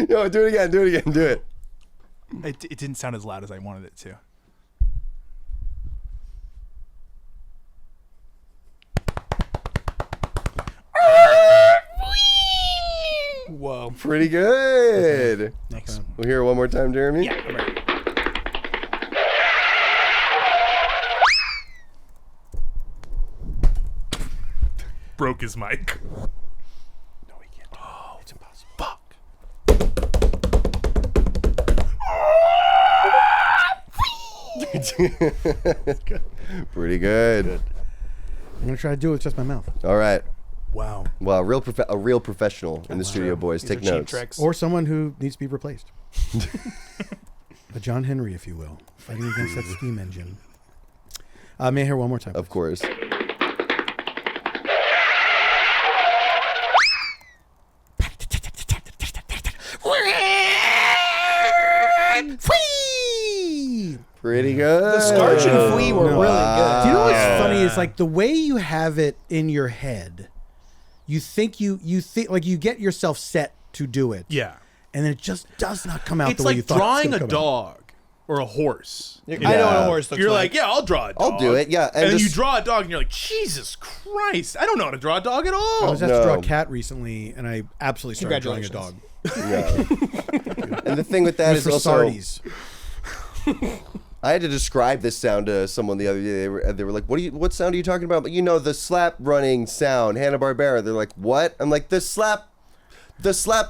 No, do it again. Do it again. Do it. It didn't sound as loud as I wanted it to. Whoa. Pretty good. Next. We'll hear it one more time, Jeremy. Yeah. I'm ready. Broke his mic. No, he can't. Oh, it's impossible. Fuck. Pretty good. I'm gonna try to do it with just my mouth, All right. Wow. Well, a real professional in the studio, boys. These are Take cheap notes. tricks. or someone who needs to be replaced. A John Henry, if you will, fighting against that steam engine. May I hear one more time? Of course. Pretty good. The Scarch and Fwee were really good. Do you know what's funny? Is like the way you have it in your head. You think you think like you get yourself set to do it. Yeah. And then it just does not come out It's the way you like thought. drawing it a was gonna come out. dog or a horse. I know what a horse looks You're like. like, yeah, I'll draw a dog. I'll do it, yeah, and And, then you just- draw a dog and you're like, Jesus Christ, I don't know how to draw a dog at I all. was asked to draw no. a cat recently, and I absolutely started drawing a dog. Yeah. And the thing with that is for also, Sardi's. I had to describe this sound to someone the other day. They were like, what sound are you talking about? You know, the slap running sound, Hanna-Barbera. They're like, what? I'm like, the slap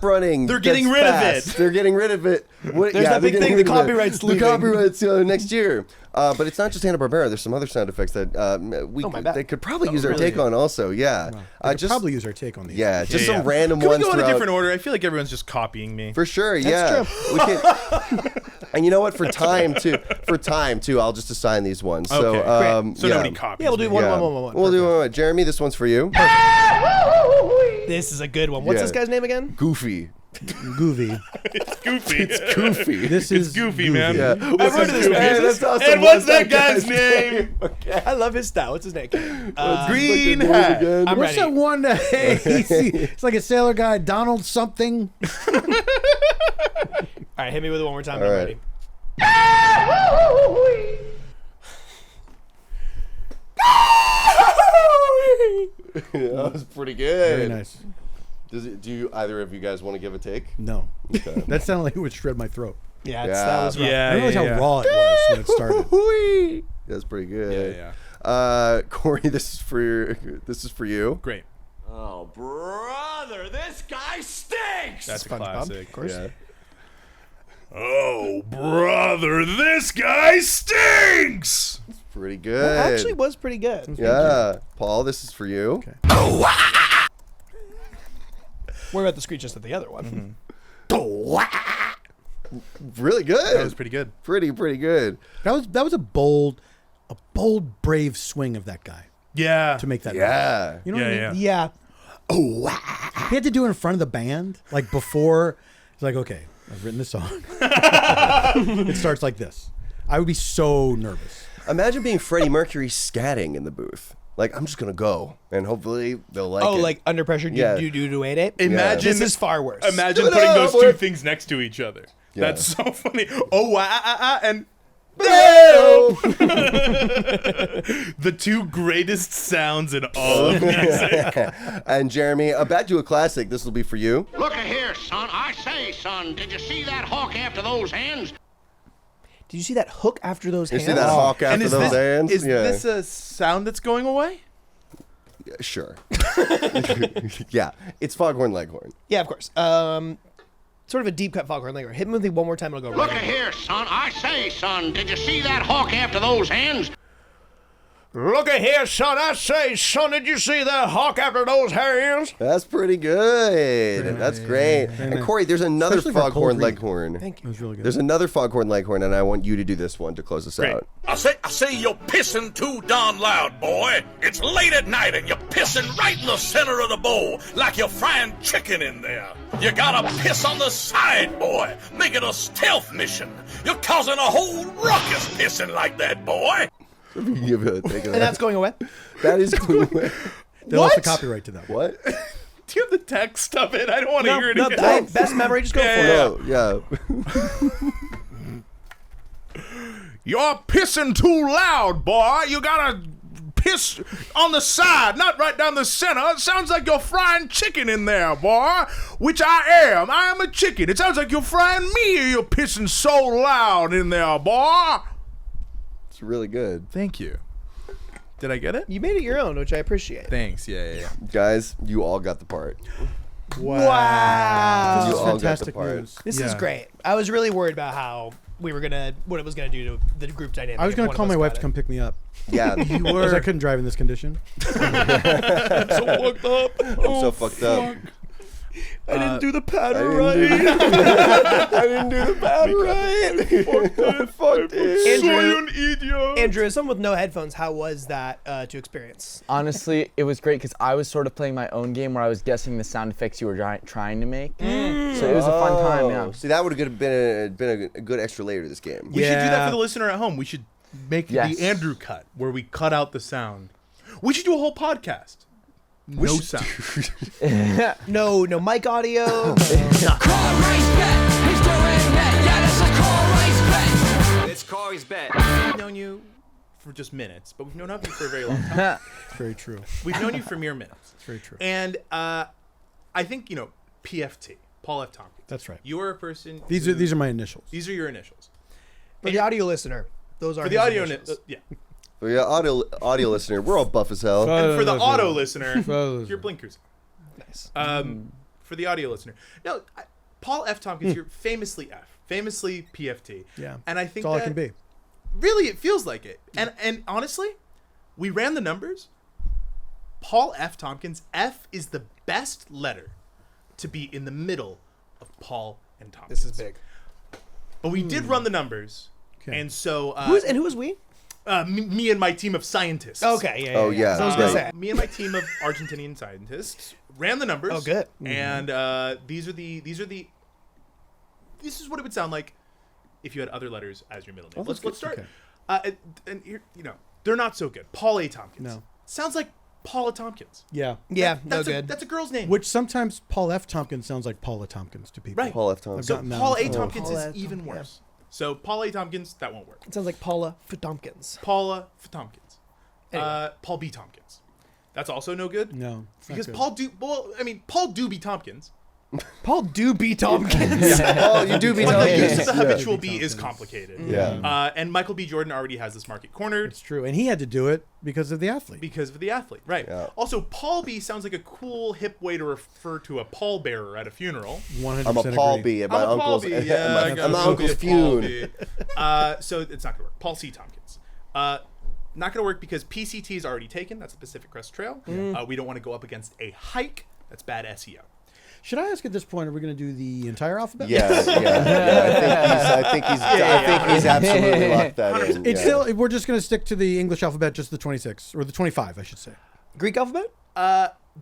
running. They're getting rid of it. They're getting rid of it. There's that big thing, the copyright's The leaving. copyright's next year. But it's not just Hanna-Barbera. There's some other sound effects that they could probably use our take on also. Yeah. I could probably use our take on these. Yeah, just some Yeah. random Can we ones go in a throughout. different order? I feel like everyone's just copying me. For sure, yeah. We can, and you know what? For time too, I'll just assign these ones. So, Okay. So yeah. nobody copies. Yeah, we'll do me. one. We'll do one. Jeremy, this one's for you. This is a good one. What's Yeah. this guy's name again? Goofy. Goofy. It's goofy. It's goofy. This is goofy, man. Yeah. I've heard of this man. Hey, that's awesome. And what's that guy's name? I love his style. What's his name? Green hat. I'm What's ready. that one that it's like a sailor guy, Donald something? All right, hit me with it one more time. All I'm right. ready. That was pretty good. Very nice. Do you either of you guys want to give a take? No. Okay. That sounded like it would shred my throat. Yeah, Yeah. that was rough. Yeah, I didn't realize how raw it was when it started. That's pretty good. Yeah. Corey, this is for you. Great. Oh, brother, this guy stinks! That's a SpongeBob, classic. of course. Yeah. Oh, brother, this guy stinks! Pretty good. That actually was pretty good. Yeah. Paul, this is for you. Okay. Worry about the screech just at the other one. Really good. That was pretty good. Pretty good. That was a bold, brave swing of that guy Yeah. to make that. Yeah. Noise. You know what I mean? Yeah. Yeah. He had to do it in front of the band, like before. It's like, okay, I've written this song. It starts like this. I would be so nervous. Imagine being Freddie Mercury scatting in the booth. Like, I'm just going to go, and hopefully they'll like it. Oh, like under pressure, Yeah. do 8-8? Imagine This is far worse. Imagine Do it putting up, those boy. two things next to each other. Yeah. That's so funny. Oh, and the two greatest sounds in all of music. And Jeremy, back to a classic. This will be for you. Look here, son. I say, son, did you see that hawk after those hens? Did you see that hook after those You hands? see that hawk And after is those this, hands? is Yeah. this a sound that's going away? Yeah, sure. Yeah. It's Foghorn Leghorn. Yeah, of course. Sort of a deep cut foghorn leghorn. Hit me with it one more time, it'll go Look right. here, son. I say, son, did you see that hawk after those hens? Look at here, son. I say, son, did you see that hawk after those hands? That's pretty good. That's great. And Corey, there's another Especially for a Foghorn cold read. Leghorn. Thank you. It was really good. There's another Foghorn Leghorn, and I want you to do this one to close us Great. out. I say you're pissing too darn loud, boy. It's late at night and you're pissing right in the center of the bowl, like you're frying chicken in there. You gotta piss on the side, boy. Make it a stealth mission. You're causing a whole ruckus pissing like that, boy. Give it a take of And that's going away? That is cool. They lost the copyright to that. What? Do you have the text of it? I don't want to hear it No, again. best memory, just go for it. No, yeah. You're pissing too loud, boy. You gotta piss on the side, not right down the center. It sounds like you're frying chicken in there, boy. Which I am. I am a chicken. It sounds like you're frying me. You're pissing so loud in there, boy. It's really good. Thank you. Did I get it? You made it your own, which I appreciate. Thanks. Yeah. Guys, you all got the part. Wow. You This is all got the fantastic part. news. This is Yeah. great. I was really worried about how what it was gonna do to the group dynamic. I was if going one to call of my us wife got to it. come pick me up Yeah. because I couldn't drive in this condition. So fucked up. I'm so fucked up. I didn't do the pattern I right. didn't do the pattern right. Fucked it. Andrew, as someone with no headphones, how was that to experience? Honestly, it was great because I was sort of playing my own game where I was guessing the sound effects you were trying to make. So it was a fun time, yeah. See, that would have been a good extra layer to this game. We should do that Yeah. for the listener at home. We should make Yes. the Andrew cut where we cut out the sound. We should do a whole podcast. No sound. No mic audio. It's Cory's bet. We've known you for just minutes, but we've known of you for a very long time. It's very true. We've known you for mere minutes. It's very true. And I think, PFT, Paul F. Tompkins. That's right. You are a person. These are my initials. These are your initials. For the audio listener, those are For the his audio, initials. yeah. For your audio listener, we're all buff as hell. And for the auto listener, your blinkers. Nice. For the audio listener, no, Paul F. Tompkins, you're famously F, famously PFT. Yeah. And I think that's all that it can be. really it feels like it. And honestly, we ran the numbers. Paul F. Tompkins, F is the best letter to be in the middle of Paul and Tompkins. This is big. But we did run the numbers. Okay. And so Who was we? me and my team of scientists. Okay, yeah. Oh, yeah. So I was gonna say. Me and my team of Argentinian scientists ran the numbers. Oh, good. And this is what it would sound like if you had other letters as your middle name. Let's start. Okay. And here, they're not so good. Paul A. Tompkins. No. Sounds like Paula Tompkins. Yeah. Yeah, That's good. that's a girl's name. Which sometimes Paul F. Tompkins sounds like Paula Tompkins to people. Right. Paul F. I've Thompson. gotten that Paul on A. some- Tompkins Paula is even Tompkins, worse. So Paul A. Tompkins, that won't work. It sounds like Paula Tompkins. Paula F. Tompkins. Anyway. Paul B. Tompkins. That's also no good. No. it's not Because good. Paul Doobie Tompkins. Paul B. Tompkins. Oh, you do be But the telling use of us. the Yeah. habitual B is complicated. Yeah. And Michael B. Jordan already has this market cornered It's true. And he had to do it because of the athlete. because of the athlete. Right. Yeah. Also, Paul B. sounds like a cool, hip way to refer to a pallbearer at a funeral. 100% I'm a Paul agree. B at my I'm a Paul uncle's. B. Yeah, I guess I'm my I'll uncle's be a Paul funeral. B. So it's not going to work. Paul C. Tompkins. Not going to work because PCT is already taken. That's the Pacific Crest Trail. We don't want to go up against a hike. That's bad SEO. Should I ask at this point, are we going to do the entire alphabet? Yeah. I think he's absolutely locked that in. It's yeah. still, we're just going to stick to the English alphabet, just the 26, or the 25, I should say. Greek alphabet?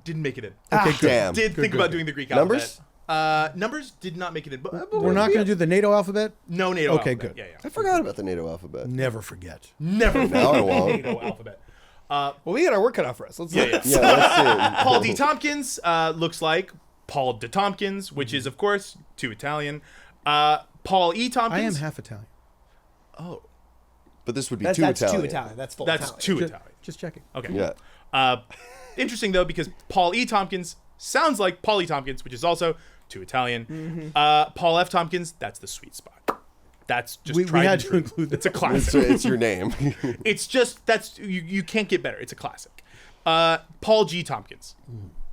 Didn't make it in. Okay, good. Damn. Did think about doing the Greek Numbers? alphabet. Numbers did not make it in. But We're not going to do the NATO alphabet? No NATO Okay, alphabet. good. Yeah. I forgot about the NATO alphabet. Never forget. Never Now I won't. NATO alphabet. Well, we got our work cut out for us. Let's Yeah. Yeah, that's it. Paul D. Tompkins looks like Paul de Tompkins, which is, of course, too Italian. Paul E. Tompkins. I am half Italian. Oh, But this would be That's too too Italian. Italian. That's full that's Italian. too Just, Italian. just checking. Okay. Yeah. Interesting, though, because Paul E. Tompkins sounds like Paul E. Tompkins, which is also too Italian. Paul F. Tompkins, that's the sweet spot. That's just We tried had and to true. include that. It's a classic. It's your name. It's just you can't get better. It's a classic. Paul G. Tompkins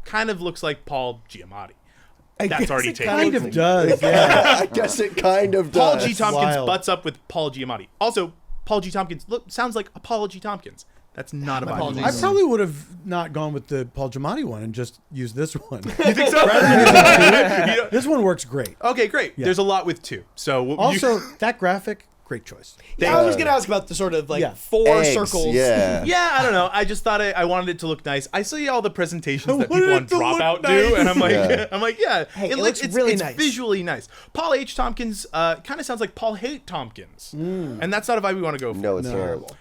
kind of looks like Paul Giamatti. That's already taken. Kind of does, yeah. I guess it kind of Paul does. G. Tompkins Wild. butts up with Paul Giamatti. Also, Paul G. Tompkins sounds like Apollo G. Tompkins. That's not a Paul vibe. G. I probably would have not gone with the Paul Giamatti one and just used this one. You think so? You know- This one works great. okay, great. There's a lot with two. So Also, that graphic, great choice. Yeah, I was going to ask about the sort of like Yeah. 4 Eggs, circles. Yeah. yeah, I don't know. I just thought I wanted it to look nice. I see all the presentations that wanted people on it to look Dropout nice. do, and I'm like, Yeah. Hey, it looks it's, really it's nice. visually nice. Paul H. Tompkins kind of sounds like Paul Haight Tompkins, and that's not a vibe we want to go for. No, it's terrible.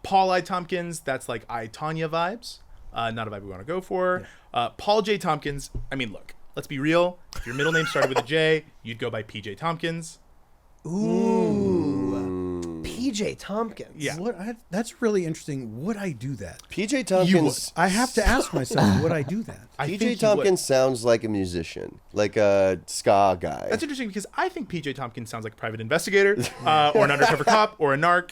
Paul I. Tompkins, that's like I, Tanya vibes. Not a vibe we want to go for. Paul J. Tompkins, I mean, look, let's be real. If your middle name started with a J, you'd go by PJ Tompkins. Ooh. PJ Tompkins. Yeah. That's really interesting. Would I do that? PJ Tompkins. I have to ask myself, would I do that? I think PJ he Tompkins would. sounds like a musician, like a ska guy. That's interesting because I think PJ Tompkins sounds like a private investigator or an undercover cop or a narc.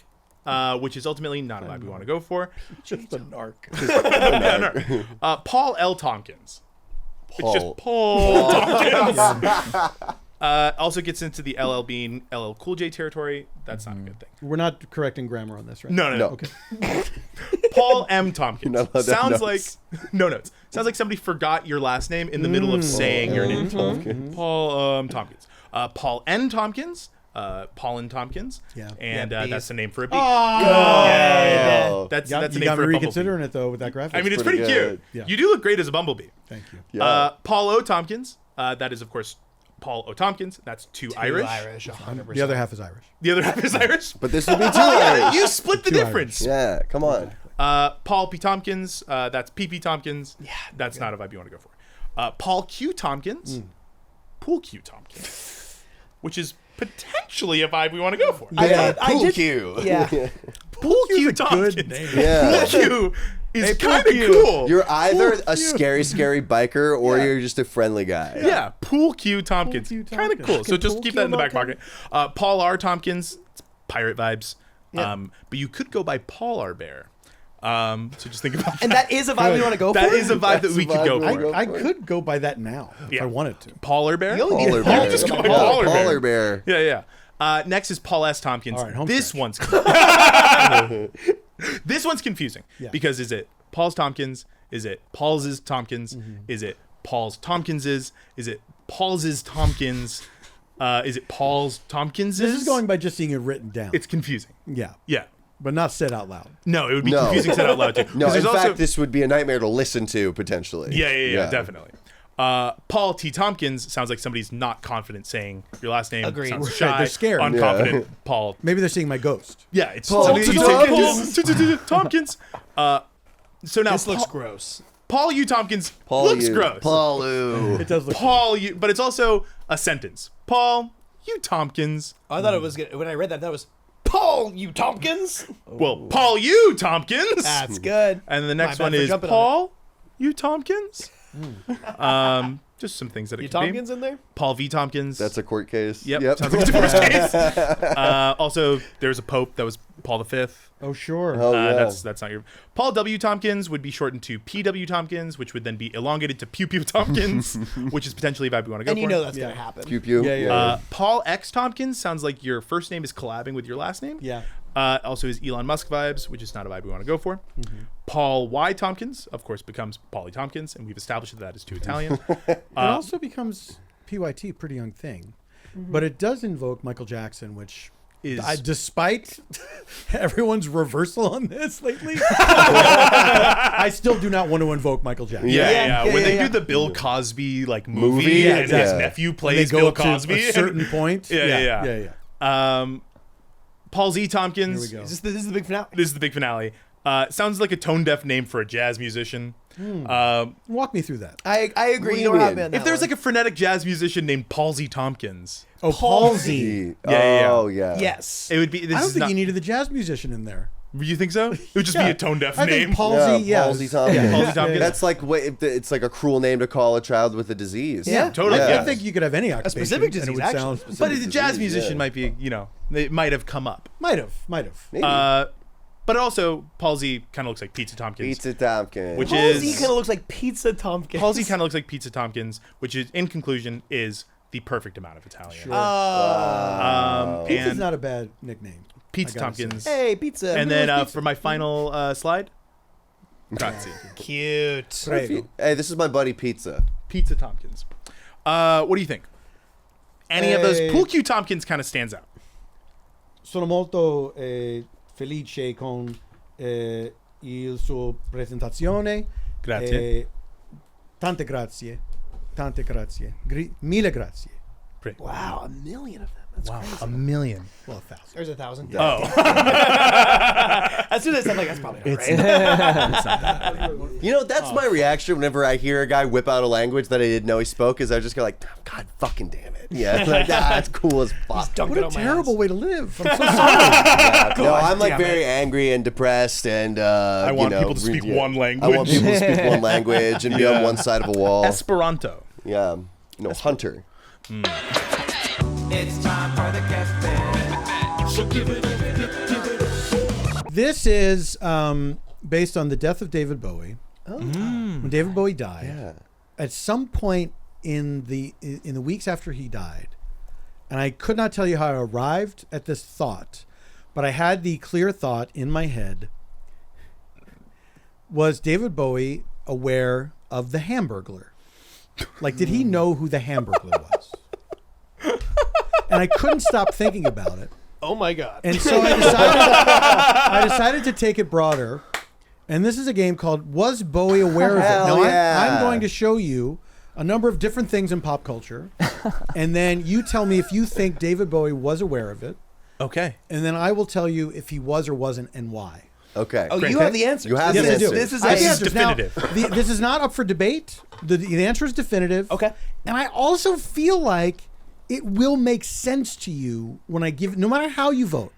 Which is ultimately not a vibe we want to go for. Just a narc. Paul L. Tompkins. Paul. It's just Paul Tompkins. Also gets into the LL Bean, LL Cool J territory. That's not a good thing. We're not correcting grammar on this, right? No. No. Okay. Paul M. Tompkins. You're not allowed to have Sounds notes. like no notes. Sounds like somebody forgot your last name in the middle of saying your name. Paul Tompkins. Paul N. Tompkins. Paul N. Tompkins. Yeah. And Yeah, that's the name for a bee. Yeah. Oh, That's You the got name me for a bumblebee. reconsidering it, though, with that graphic. I mean, it's pretty pretty good. cute. Yeah. You do look great as a bumblebee. Thank you. Yeah. Paul O. Tompkins. That is, of course, Paul O. Tompkins. That's two Irish. 100%. The other half is Irish. The other half is Irish. But this would be too Irish. You split the Two difference. Yeah, come on. Paul P. Tompkins. That's P.P. Tompkins. Yeah. That's not a vibe you want to go for. Paul Q. Tompkins. Pool Q. Tompkins. Which is potentially a vibe we want to go for. Yeah, I Pool did- Q. Yeah. Pool Q. Good Tompkins. name. Yeah. Pool Q is kind of cool. You're either a scary biker or you're just a friendly guy. Yeah, Pool Q Tompkins. Q Kind of Tompkins. cool. So Can just Pool keep Q that in the back Tompkins? pocket. Paul R. Tompkins, it's pirate vibes. But you could go by Paul R. Bear. So just think about that. And that is a vibe we want to go for? That is a vibe that we could go That's a for. vibe. I could go by that now if I wanted to. Paul R. Bear? You only need Polar a bear. just go Yeah, by Polar Bear. Polar bear. Yeah. Next is Paul S. Tompkins. All right, home This stretch. one's this one's confusing because is it Paul's Tompkins? Is it Paul's Tompkins? Is it Paul's Tompkins's? Is it Paul's Tompkins? Is it Paul's Tompkins's? This is going by just seeing it written down. It's confusing. Yeah. Yeah. But not said out loud. No, it would be No. confusing said out loud too. No, 'Cause in there's fact, also, this would be a nightmare to listen to potentially. yeah, definitely. Paul T. Tompkins sounds like somebody's not confident saying your last name. Agreed. Sounds Right, shy, they're scared. unconfident. Paul. Maybe they're seeing my ghost. Yeah, it's Paul somebody- T. you say Tompkins. Paul Tompkins. So now This looks Paul, gross. Paul U. Tompkins Paul looks you. gross. Paul Ooh. It does look. Paul U. But it's also a sentence. Paul U. Tompkins. I thought it was good. When I read that, that was Paul, you Tompkins. Well, Paul U. Tompkins. That's good. And then the next My bad one for is jumping on Paul U. Tompkins. Just some things that it You could be. Tompkins in there? Paul V. Tompkins. That's a court case. Yep. Sounds like a divorce case. Also, there's a pope that was Paul V. Oh, sure. Oh, yeah. That's not your. Paul W. Tompkins would be shortened to P.W. Tompkins, which would then be elongated to Pew Pew Tompkins, which is potentially a vibe we want to go And for. you know that's gonna happen. Pew pew. Yeah. Paul X. Tompkins sounds like your first name is collabing with your last name. Yeah. Also is Elon Musk vibes, which is not a vibe we want to go for. Paul Y. Tompkins, of course, becomes Paulie Tompkins, and we've established that is too Italian. It also becomes PYT, pretty young thing. But it does invoke Michael Jackson, which Is despite everyone's reversal on this lately, I still do not want to invoke Michael Jackson. yeah. When they yeah. do the Bill Cosby like movie, Yeah, and his exactly. nephew They plays go Bill up to Cosby, a certain point. Yeah. Paul Z. Tompkins. Here we go. This is the big finale. This is the big finale. Sounds like a tone deaf name for a jazz musician. Walk me through that. I agree. do You you don't have mean? me on If that there's one. like a frenetic jazz musician named Paul Z. Tompkins, Oh, palsy. Yeah. Oh, yeah. yes, it would be. This I don't is think not, you needed the jazz musician in there. You think so? It would just be a tone deaf I name. think palsy, yeah. Palsy Tompkins. Palsy Tompkins. That's like it's like a cruel name to call a child with a disease. Yeah. Totally. I Yeah. think you could have any occupation. specific and it disease, would actually. sound- But a jazz disease, musician yeah. might be, they might have come up. Might have. Maybe. But also, Paul Z kind of looks like Pizza Tompkins. Pizza Tompkins. Which Paul is Z kind of looks like Pizza Tompkins. Paul Z kind of looks like Pizza Tompkins, which is, in conclusion, is the perfect amount of Italian. Pizza's And not a bad nickname. Pizza I gotta say. Tompkins. Hey, pizza. And then for my final slide, grazie. Cute. Prego. Hey, this is my buddy Pizza. Pizza Tompkins. What do you think? Any of those? Hey. Pool Q Tompkins kind of stands out. Sono molto felice con il suo presentazione. Grazie. Tante grazie. Tante grazie. Mille grazie. Wow, 1 million of them. That's Wow, crazy. 1 million. Well, 1,000. There's 1,000. Oh, As soon as I said like that's probably not right. You know, that's my reaction whenever I hear a guy whip out a language that I didn't know he spoke. Is I just go like, God fucking damn it. Yeah, like that's cool as fuck. Dunk What it a on my terrible ass. way to live. I'm so sorry. No, I'm like damn very angry and depressed, and I want people to speak one I want language. people to speak one language and be on one side of a wall. Esperanto. Yeah, no, Hunter. It's time for the guest bit. So give it up. This is based on the death of David Bowie. When David Bowie died, at some point in the weeks after he died, and I could not tell you how I arrived at this thought, but I had the clear thought in my head: was David Bowie aware of the Hamburglar? Like, did he know who the Hamburglar was? And I couldn't stop thinking about it. Oh my god. And so I decided to take it broader. And this is a game called Was Bowie Aware of It? Hell Now, yeah. I'm going to show you a number of different things in pop culture. And then you tell me if you think David Bowie was aware of it. Okay. And then I will tell you if he was or wasn't and why. Okay. Oh, you have the answer. You have Yes, the I do. answer. This is I have the a answers. Now, definitive. this is not up for debate. The answer is definitive. Okay. And I also feel like it will make sense to you when I give, no matter how you vote.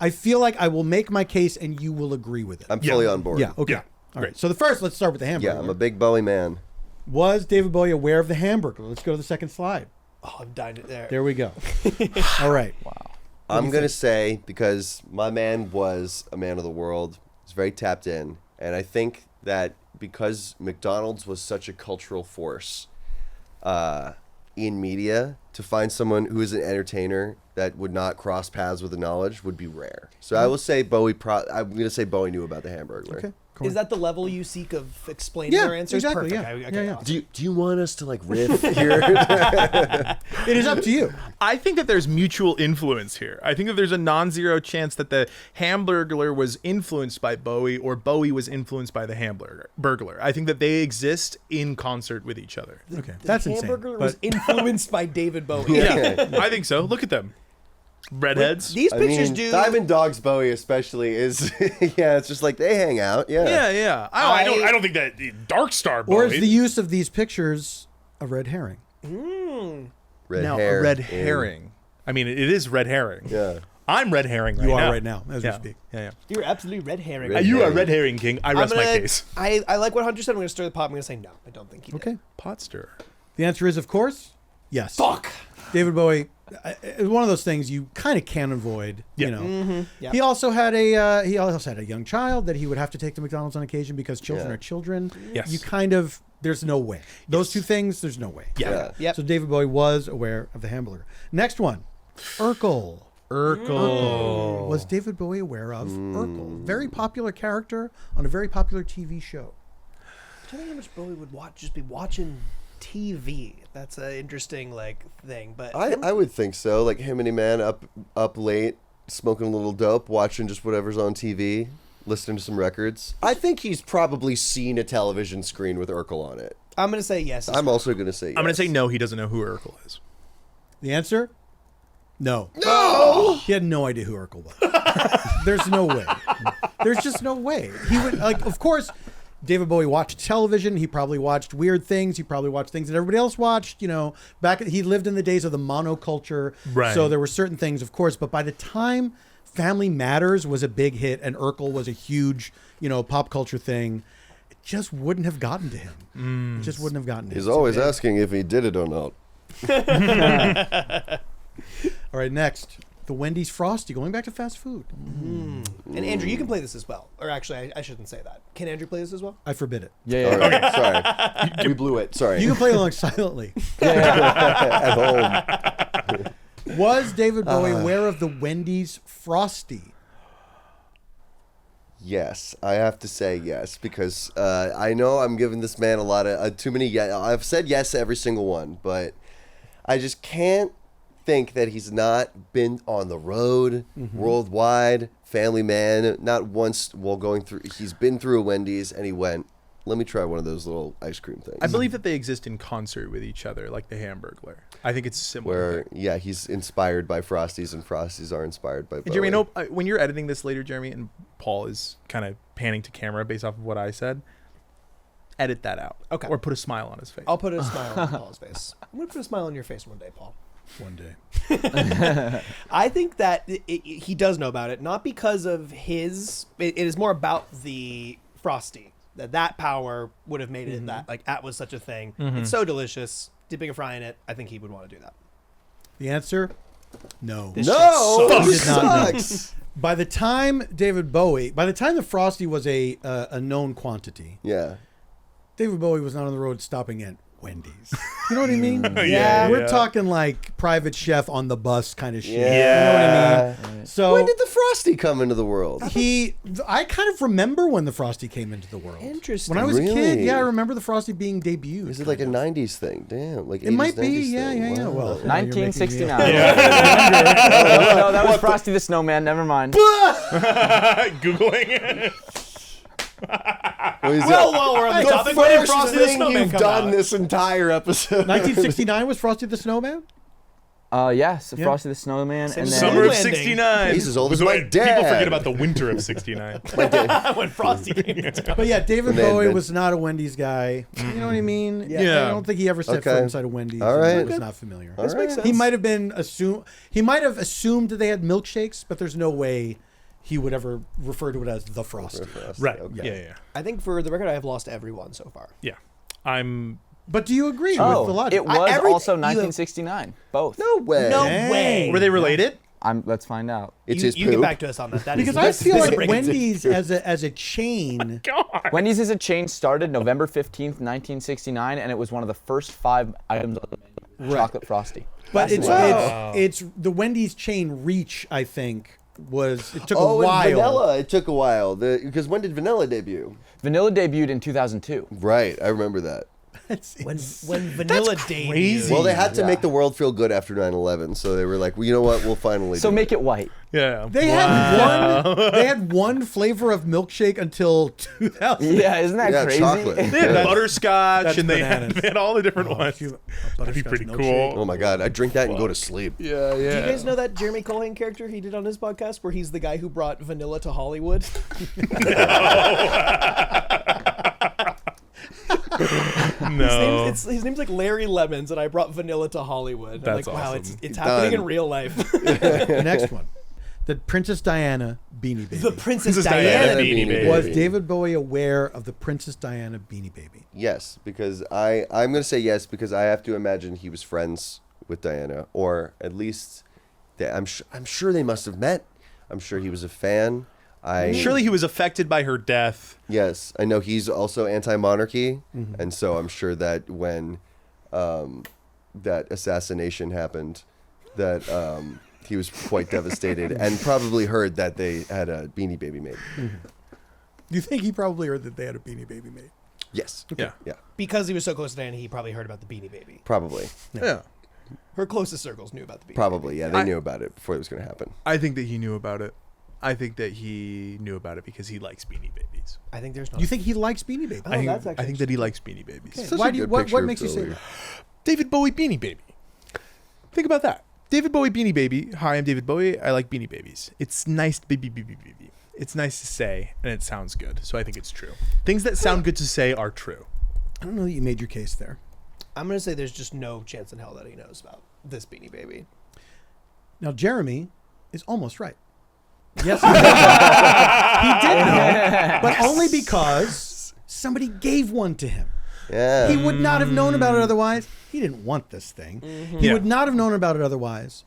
I feel like I will make my case and you will agree with it. I'm fully on board. Yeah. Okay. Yeah. All right. So let's start with the Hamburglar. Yeah, I'm a big Bowie man. Was David Bowie aware of the Hamburglar? Let's go to the second slide. Oh, I'm dying to there. There we go. All right. Wow. I'm going to say, because my man was a man of the world, he's very tapped in, and I think that because McDonald's was such a cultural force in media, to find someone who is an entertainer that would not cross paths with the knowledge would be rare. So I will say Bowie. I'm going to say Bowie knew about the Hamburglar. Okay. Is that the level you seek of explaining Yeah, your answers? exactly, Perfect. yeah. Awesome. Do you want us to like riff here? It is up to you. I think that there's mutual influence here. I think that there's a non-zero chance that the Hamburglar was influenced by Bowie or Bowie was influenced by the Hamburglar. I think that they exist in concert with each other. Okay. That's insane. Hamburglar was influenced by David Bowie. Yeah, I think so. Look at them. Redheads. These pictures do. Diamond Dogs Bowie especially is yeah. It's just like they hang out. Yeah. Yeah. I don't think that Dark Star Bowie. Or is the use of these pictures a red herring? Red now hair. a red herring? I mean, it is red herring. Yeah. I'm red herring right You now. are right now, as we Yeah. speak. Yeah. You're absolutely red herring. Red You are herring. red herring king. I rest my case. I like what Hunter said. I'm going to stir the pot. I'm going to say no. I don't think he did. Okay. Pot stirrer. The answer is, of course, yes. Fuck. David Bowie. It's one of those things you kind of can't avoid. Yeah. You know. Mm-hmm. Yeah. He also had a young child that he would have to take to McDonald's on occasion because children Yeah. are children. Yes. You kind of. There's no way. Those two things. There's no way. Yeah. Yep. So David Bowie was aware of the Hamburglar. Next one, Urkel. Urkel. Was David Bowie aware of Urkel? Very popular character on a very popular TV show. I don't know how much Bowie would just be watching TV. That's an interesting thing. But I would think so. Like Himiny Man up late, smoking a little dope, watching just whatever's on TV, listening to some records. I think he's probably seen a television screen with Urkel on it. I'm going to say yes. I'm also going to say yes. I'm going to say no. He doesn't know who Urkel is. The answer? No. No! He had no idea who Urkel was. There's no way. There's just no way. He would, of course, David Bowie watched television. He probably watched weird things. He probably watched things that everybody else watched. You know, he lived in the days of the monoculture. Right. So there were certain things, of course. But by the time Family Matters was a big hit and Urkel was a huge, pop culture thing, it just wouldn't have gotten to him. It just wouldn't have gotten to him. He's always asking if he did it or not. All right, next. The Wendy's Frosty, going back to fast food. And Andrew, you can play this as well. Or actually, I shouldn't say that. Can Andrew play this as well? I forbid it. Yeah. All right, sorry. We blew it. Sorry. You can play along silently. At home. Was David Bowie aware of the Wendy's Frosty? Yes, I have to say yes because I know I'm giving this man a lot of too many. I've said yes to every single one, but I just can't think that he's not been on the road worldwide, family man, not once while going through. He's been through a Wendy's and he went, let me try one of those little ice cream things. I believe that they exist in concert with each other, like the Hamburglar. I think it's similar. Where, yeah, he's inspired by Frosties and Frosties are inspired by Bowie. Jeremy, when you're editing this later, Jeremy, and Paul is kind of panning to camera based off of what I said, edit that out. Okay. Or put a smile on his face. I'll put a smile on Paul's face. I'm going to put a smile on your face one day, Paul. One day. I think that he does know about it, not because of his. It is more about the Frosty. That power would have made it that was such a thing. It's so delicious. Dipping a fry in it, I think he would want to do that. The answer? No. This No! shit He did not know. Sucks. By the time the Frosty was a known quantity, Yeah. David Bowie was not on the road stopping at Wendy's. You know what I mean? Yeah, We're yeah. talking like Private Chef on the bus kind of shit. Yeah. You know what I mean? So When did the Frosty come into the world? I kind of remember when the Frosty came into the world. Interesting. When I was a kid, Really? I remember the Frosty being debuted. Is it like a 90s thing? Damn. Like It might 80s, be, 90s yeah, thing. yeah. Wow. Well, 1969. Yeah. No, that was Frosty the Snowman. Never mind. Googling. While we're on the topic, when did Frosty the Snowman you've come done out? this entire episode. 1969 was Frosty the Snowman? Yes, Frosty the Snowman, and then Summer of Landing. 69. He's as old as So my People dad. forget about the winter of 69. When Frosty came to town. But yeah, David And then- Bowie was not a Wendy's guy. You know what I mean? Yeah. I don't think he ever set Okay. foot inside a Wendy's. All right. He was not familiar. This makes sense. He might have been He might have assumed that they had milkshakes, but there's no way he would ever refer to it as the Frosty. Right. Okay. Yeah. I think for the record, I have lost everyone so far. Yeah. I'm. But do you agree with the logic? It was also 1969. Both. No way. No way. Were they related? Let's find out. It's you get back to us on that. That because is, I feel like this Wendy's as a chain. Wendy's as a chain started November 15th, 1969, and it was one of the first 5 items on the menu. Chocolate Frosty. But it's the Wendy's chain reach, I think, it took a while. And vanilla. It took a while. Because when did vanilla debut? Vanilla debuted in 2002. Right. I remember that. when vanilla debuted. Well, they had to make the world feel good after 9/11, so they were like, well, you know what? We'll finally So do make it white. Yeah. They had one flavor of milkshake until 2000. Yeah, isn't that crazy? Chocolate. They had butterscotch, That's and they bananas. had all the different ones. That'd be pretty cool. Oh my God, I drink that and go to sleep. Yeah. Do you guys know that Jeremy Colhane character he did on his podcast where he's the guy who brought vanilla to Hollywood? No. His name's like Larry Lemons, and I brought vanilla to Hollywood. That's I'm like, wow, awesome. it's happening in real life. The next one, the Princess Diana Beanie Baby. The Princess Diana Diana Beanie Baby. Was David Bowie aware of the Princess Diana Beanie Baby? Yes, because I'm going to say yes because I have to imagine he was friends with Diana, or at least I'm sure they must have met. I'm sure he was a fan. Surely he was affected by her death. Yes, I know he's also anti-monarchy, and so I'm sure that when that assassination happened, that he was quite devastated and probably heard that they had a Beanie Baby made. Do you think he probably heard that they had a Beanie Baby made? Yes. Yeah. Yeah. Because he was so close to Diana, he probably heard about the Beanie Baby. Probably. Yeah. Her closest circles knew about the Beanie Probably. Baby. Yeah. They knew about it before it was going to happen. I think that he knew about it. I think that he knew about it because he likes Beanie Babies. I think there's no. You think he likes Beanie Baby? Oh, I that's actually think that he likes Beanie Babies. Okay. Why do you, what makes you say that? David Bowie Beanie Baby. Think about that. David Bowie Beanie Baby. Hi, I'm David Bowie. I like Beanie Babies. It's nice to be. It's nice to say, and it sounds good. So I think it's true. Things that sound good to say are true. I don't know that you made your case there. I'm going to say there's just no chance in hell that he knows about this Beanie Baby. Now, Jeremy is almost right. Yes, he did know, but only because somebody gave one to him. Yeah. He would not have known about it otherwise. He didn't want this thing. He would not have known about it otherwise,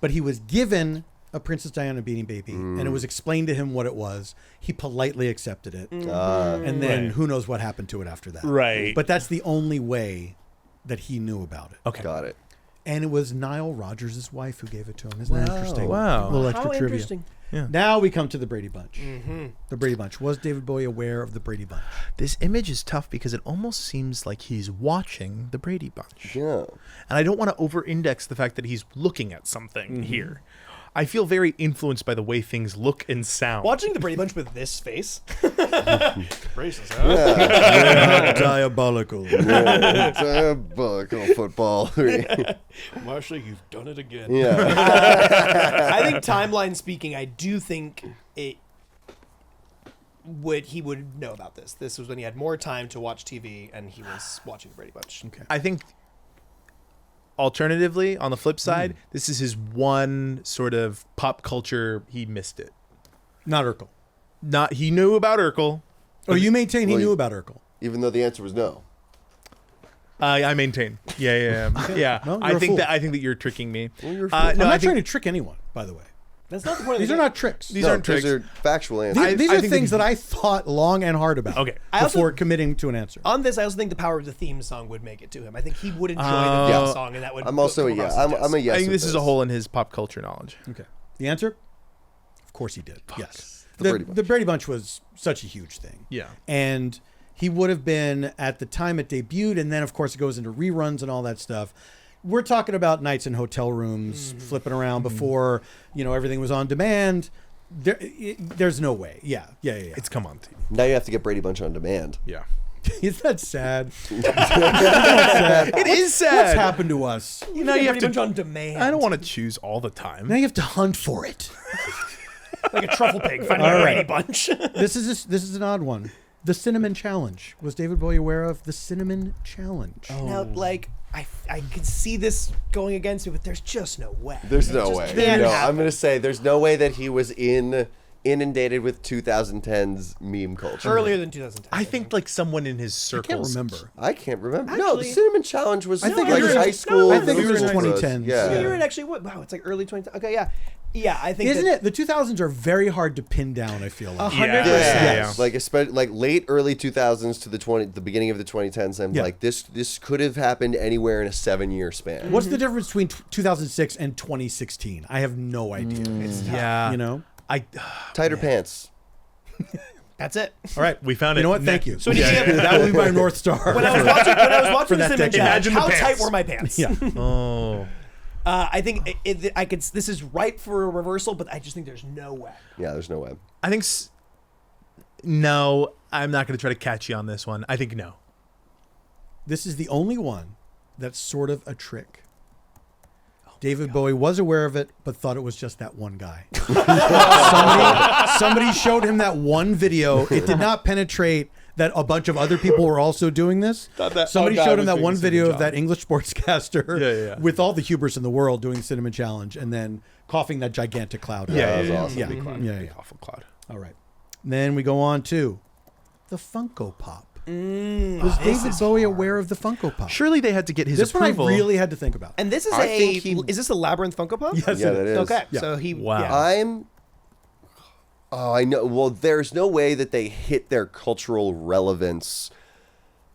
but he was given a Princess Diana Beanie Baby, and it was explained to him what it was. He politely accepted it, and then who knows what happened to it after that. Right. But that's the only way that he knew about it. Okay. Got it. And it was Nile Rodgers' wife who gave it to him. Isn't that interesting? Wow. A little extra How trivia. interesting. Yeah. Now we come to the Brady Bunch. The Brady Bunch. Was David Bowie aware of the Brady Bunch? This image is tough because it almost seems like he's watching the Brady Bunch. Yeah. And I don't want to over-index the fact that he's looking at something here. I feel very influenced by the way things look and sound. Watching the Brady Bunch with this face. Braces, Diabolical. Diabolical football. Marsha, you've done it again. Yeah. I think timeline speaking, I do think he would know about this. This was when he had more time to watch TV and he was watching the Brady Bunch. Okay. I think alternatively, on the flip side, this is his one sort of pop culture, he missed it. Not Urkel. He knew about Urkel. Oh, you maintain he knew about Urkel. Even though the answer was no. I maintain. Yeah. No, I you're a think fool. that you're tricking me. Well, you're a fool. I'm No, not trying to trick anyone, by the way. That's not the point of These the are game. not tricks. These aren't tricks. These are factual answers. These I are think things that that I thought long and hard about Okay. before committing to an answer. On this, I also think the power of the theme song would make it to him. I think he would enjoy the Yeah. theme song, and that would. I'm also a come yes. across as I'm a yes. I think with this is a hole in his pop culture knowledge. Okay. The answer? Of course he did. Yes. The Brady Bunch. Was such a huge thing. Yeah. And he would have been at the time it debuted, and then of course it goes into reruns and all that stuff. We're talking about nights in hotel rooms, flipping around before everything was on demand. There's no way. Yeah. It's come on TV. Now you have to get Brady Bunch on demand. Yeah. Isn't that sad? It is sad. What's happened to us? Now you have Brady Bunch to. on demand. I don't want to choose all the time. Now you have to hunt for it. like a truffle pig finding All a right. Brady Bunch. This is an odd one. The Cinnamon Challenge. Was David Bowie aware of the Cinnamon Challenge? Now, I could see this going against me, but there's just no way. There's no Just way. can't No, happen. I'm going to say there's no way that he was in inundated with 2010's meme culture. Earlier than 2010. I think like someone in his circles. I can't remember. No, the Actually- Cinnamon Challenge was I think like it was- high school. I think it middle was school 2010s. Yeah. Yeah, you're right. Actually, wow, it's like early 2010. Okay, yeah. Yeah, I think Isn't it? The 2000s are very hard to pin down, I feel like. 100%. Yes. Like especially like late early 2000s to the beginning of the 2010s. I'm Yeah. like this could have happened anywhere in a 7-year span. What's the difference between 2006 and 2016? I have no idea. It's tough, Yeah. you know? Tighter pants? That's it. All right, we found it. You know what? Thank you. So when you see it- That will be my North Star. When I was watching the that Cinnamon decade. Challenge, Imagine the how tight pants. were my pants? Yeah. Oh. I think I could. This is ripe for a reversal, but I just think there's no way. Yeah, there's no way. I think no. I'm not going to try to catch you on this one. I think no. This is the only one that's sort of a trick. David Bowie was aware of it, but thought it was just that one guy. somebody showed him that one video. It did not penetrate that a bunch of other people were also doing this. Somebody showed him that one video of that English sportscaster with all the hubris in the world doing the Cinnamon Challenge and then coughing that gigantic cloud. That was awesome. Yeah. Awful cloud. All right. And then we go on to the Funko Pop. Was David Bowie aware of the Funko Pop? Surely they had to get his This approval. one I really had to think about. And this is I think is this a Labyrinth Funko Pop? Yes, Yeah, it that is. is. Okay, Yeah. so he. Wow. Yeah. I know. Well, there's no way that they hit their cultural relevance.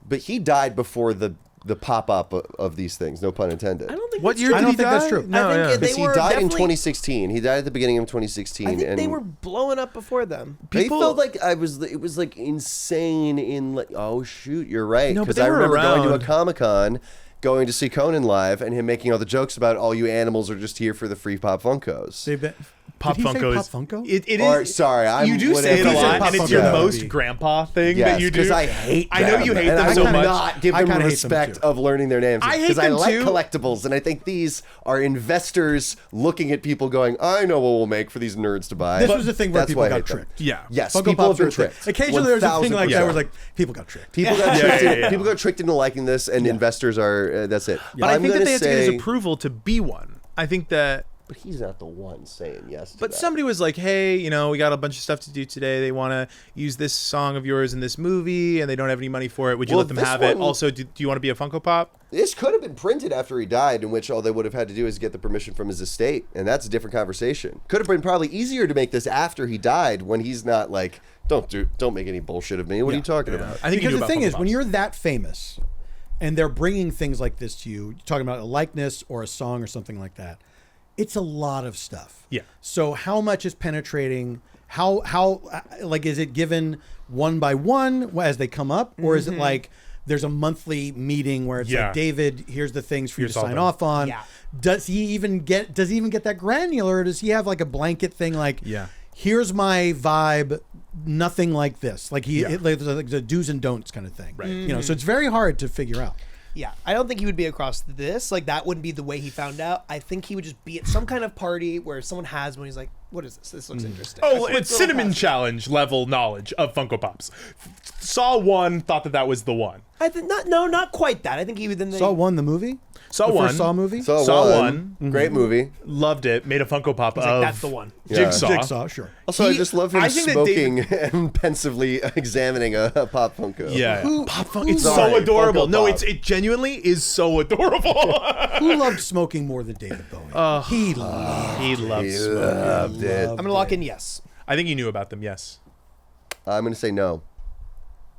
But he died before the pop-up of these things. No pun intended. I don't think. What that's year true. I did don't he think die? that's true. No, I think yeah. they Because he were died in definitely- 2016. He died at the beginning of 2016. I think and they were blowing up before them. They felt like it was like insane in like, oh shoot, you're right. No, but Because they I were remember going to a around. Comic-Con, going to see Conan live, and him making all the jokes about all you animals are just here for the free Pop Funkos. They've been, Pop did he say Funko Pop is Funko? It Or, is. sorry, I'm you do say whatever it a He said lot, Pop and it's Funko. your Yeah. most grandpa thing Yes, that you do. because I hate them. I know you hate and them I so will much. not give I them kinda hate respect them, too. of learning their names. I hate Because I them, like too. collectibles, and I think these are investors looking at people going, I know what we'll make for these nerds to buy. This was the thing where That's people why I got hate them. tricked. Yeah. Yes, Funko people have Pops been were tricked. Occasionally there's a thing like that 1000%. where it's like, people got tricked. People got tricked. yeah. People got tricked into liking this, and investors are. That's it. But I I'm think that gonna they had to get his say- approval to be one. I think that. But he's not the one saying yes. To But that. somebody was like, "Hey, we got a bunch of stuff to do today. They want to use this song of yours in this movie, and they don't have any money for it. Would you Well, let them this have it? one- Also, do you want to be a Funko Pop?" This could have been printed after he died, in which all they would have had to do is get the permission from his estate, and that's a different conversation. Could have been probably easier to make this after he died, when he's not like, don't make any bullshit of me. What are you talking about? I think Because you knew the about thing Funko is, when Pops. you're that famous and they're bringing things like this to you, you're talking about a likeness or a song or something like that, it's a lot of stuff. Yeah. So how much is penetrating? How like, is it given one by one as they come up? Or is it like there's a monthly meeting where it's Yeah. like, David, here's the things for you Here's to all sign them. off on? Yeah. Does he even get that granular? Or does he have like a blanket thing like, Yeah. here's my vibe, nothing like this. Like Yeah. like the do's and don'ts kind of thing. Right. So it's very hard to figure out. Yeah, I don't think he would be across this. Like, that wouldn't be the way he found out. I think he would just be at some kind of party where someone has one. He's like, what is this? This looks interesting. Oh, That's it's what's Cinnamon little Challenge level knowledge of Funko Pops. Saw one, thought that was the one. I think not quite that. I think he would then. Saw one, the movie? Saw The one. first Saw movie? Saw one. Great movie. Loved it. Made a Funko Pop He's of like, that's the one. Jigsaw. Jigsaw, sure. Also, I just love him I think that smoking and pensively examining a Pop Funko. Yeah. Pop Funko. It's so Sorry, adorable. Funko No, Pop. it genuinely is so adorable. Who loved smoking more than David Bowie? He loved He loves He smoking. loved it. I'm gonna lock in yes. I think you knew about them. Yes. I'm going to say no.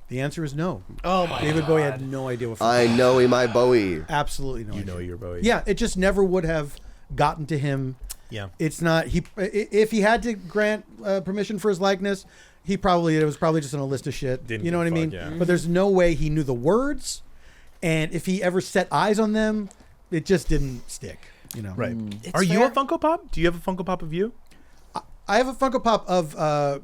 The answer is no. Oh my David god. Bowie had no idea what I know he my Bowie. absolutely no You idea. know your Bowie. Yeah, it just never would have gotten to him. Yeah. It's not if he had to grant permission for his likeness, it was probably just on a list of shit. Didn't You know what I give a mean? fuck, yeah. But there's no way he knew the words, and if he ever set eyes on them, it just didn't stick. Right. It's Are you fair. a Funko Pop? Do you have a Funko Pop of you? I have a Funko Pop of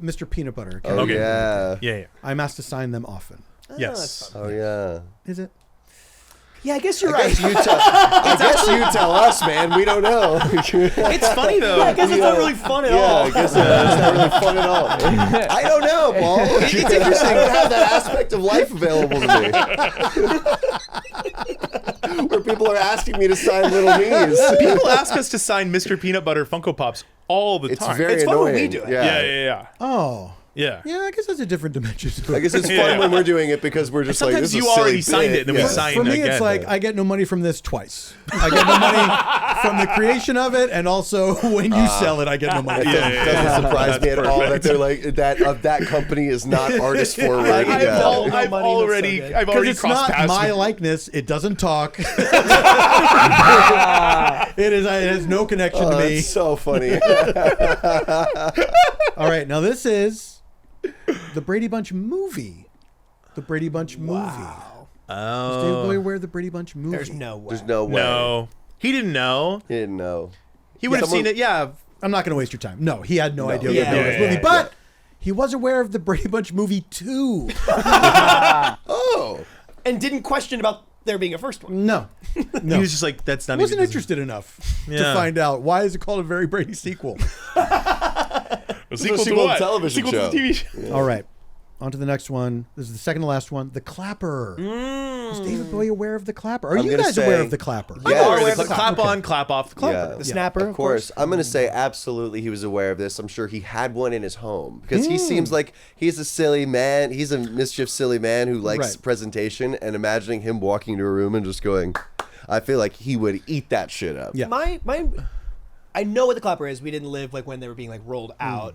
Mr. Peanut Butter. Oh, Okay. yeah. Yeah. I'm asked to sign them often. Yes. Oh, yeah. Is it? Yeah, I guess you're I right. guess you tell us, man. We don't know. It's funny though. Yeah, I guess it's not really fun at Yeah, all. I guess it's not really fun at all. I don't know, Paul. It's interesting. I don't have that aspect of life available to me. Where People are asking me to sign Little Me's. People ask us to sign Mr. Peanut Butter Funko Pops all the It's time. very It's fun annoying. when we do it. Yeah. Oh. Yeah. Yeah, I guess that's a different dimension. I guess it's fun when we're doing it because we're just like, Sometimes this is you a silly already signed bit. it, and then we sign For me, again. it's like I get no money from this twice. I get no money from the creation of it, and also when you sell it, I get no money. It doesn't surprise me at all that they're like that company is not artist forward. I've already Because it's crossed not paths my with- likeness. It doesn't talk. It has no connection to me. It's so funny. All right, now this is the Brady Bunch movie. The Brady Bunch movie. Does David Bowie aware of the Brady Bunch movie? There's no way. There's no way. No. He didn't know. He didn't know. He would have seen it, yeah. I'm not going to waste your time. No, he had no idea Yeah. about this Yeah, movie, yeah, but he was aware of the Brady Bunch movie 2. Oh. And didn't question about there being a first one. No. He was just like, that's not I wasn't even interested enough to Yeah. find out why is it called a Very Brady sequel. a sequel sequel to to what? television Sequel show. to the TV show. All right. On to the next one. This is the second to last one. The Clapper. Is David Bowie aware of the Clapper? Are I'm you gonna guys aware say- of the Clapper? Yeah. aware of the Clap on, clap off. Yeah. The snapper, Of course. I'm going to say absolutely he was aware of this. I'm sure he had one in his home because he seems like he's a silly man. He's a mischief silly man who likes Right. presentation, and imagining him walking into a room and just going, I feel like he would eat that shit up. Yeah. I know what the Clapper is. We didn't live like when they were being like rolled out.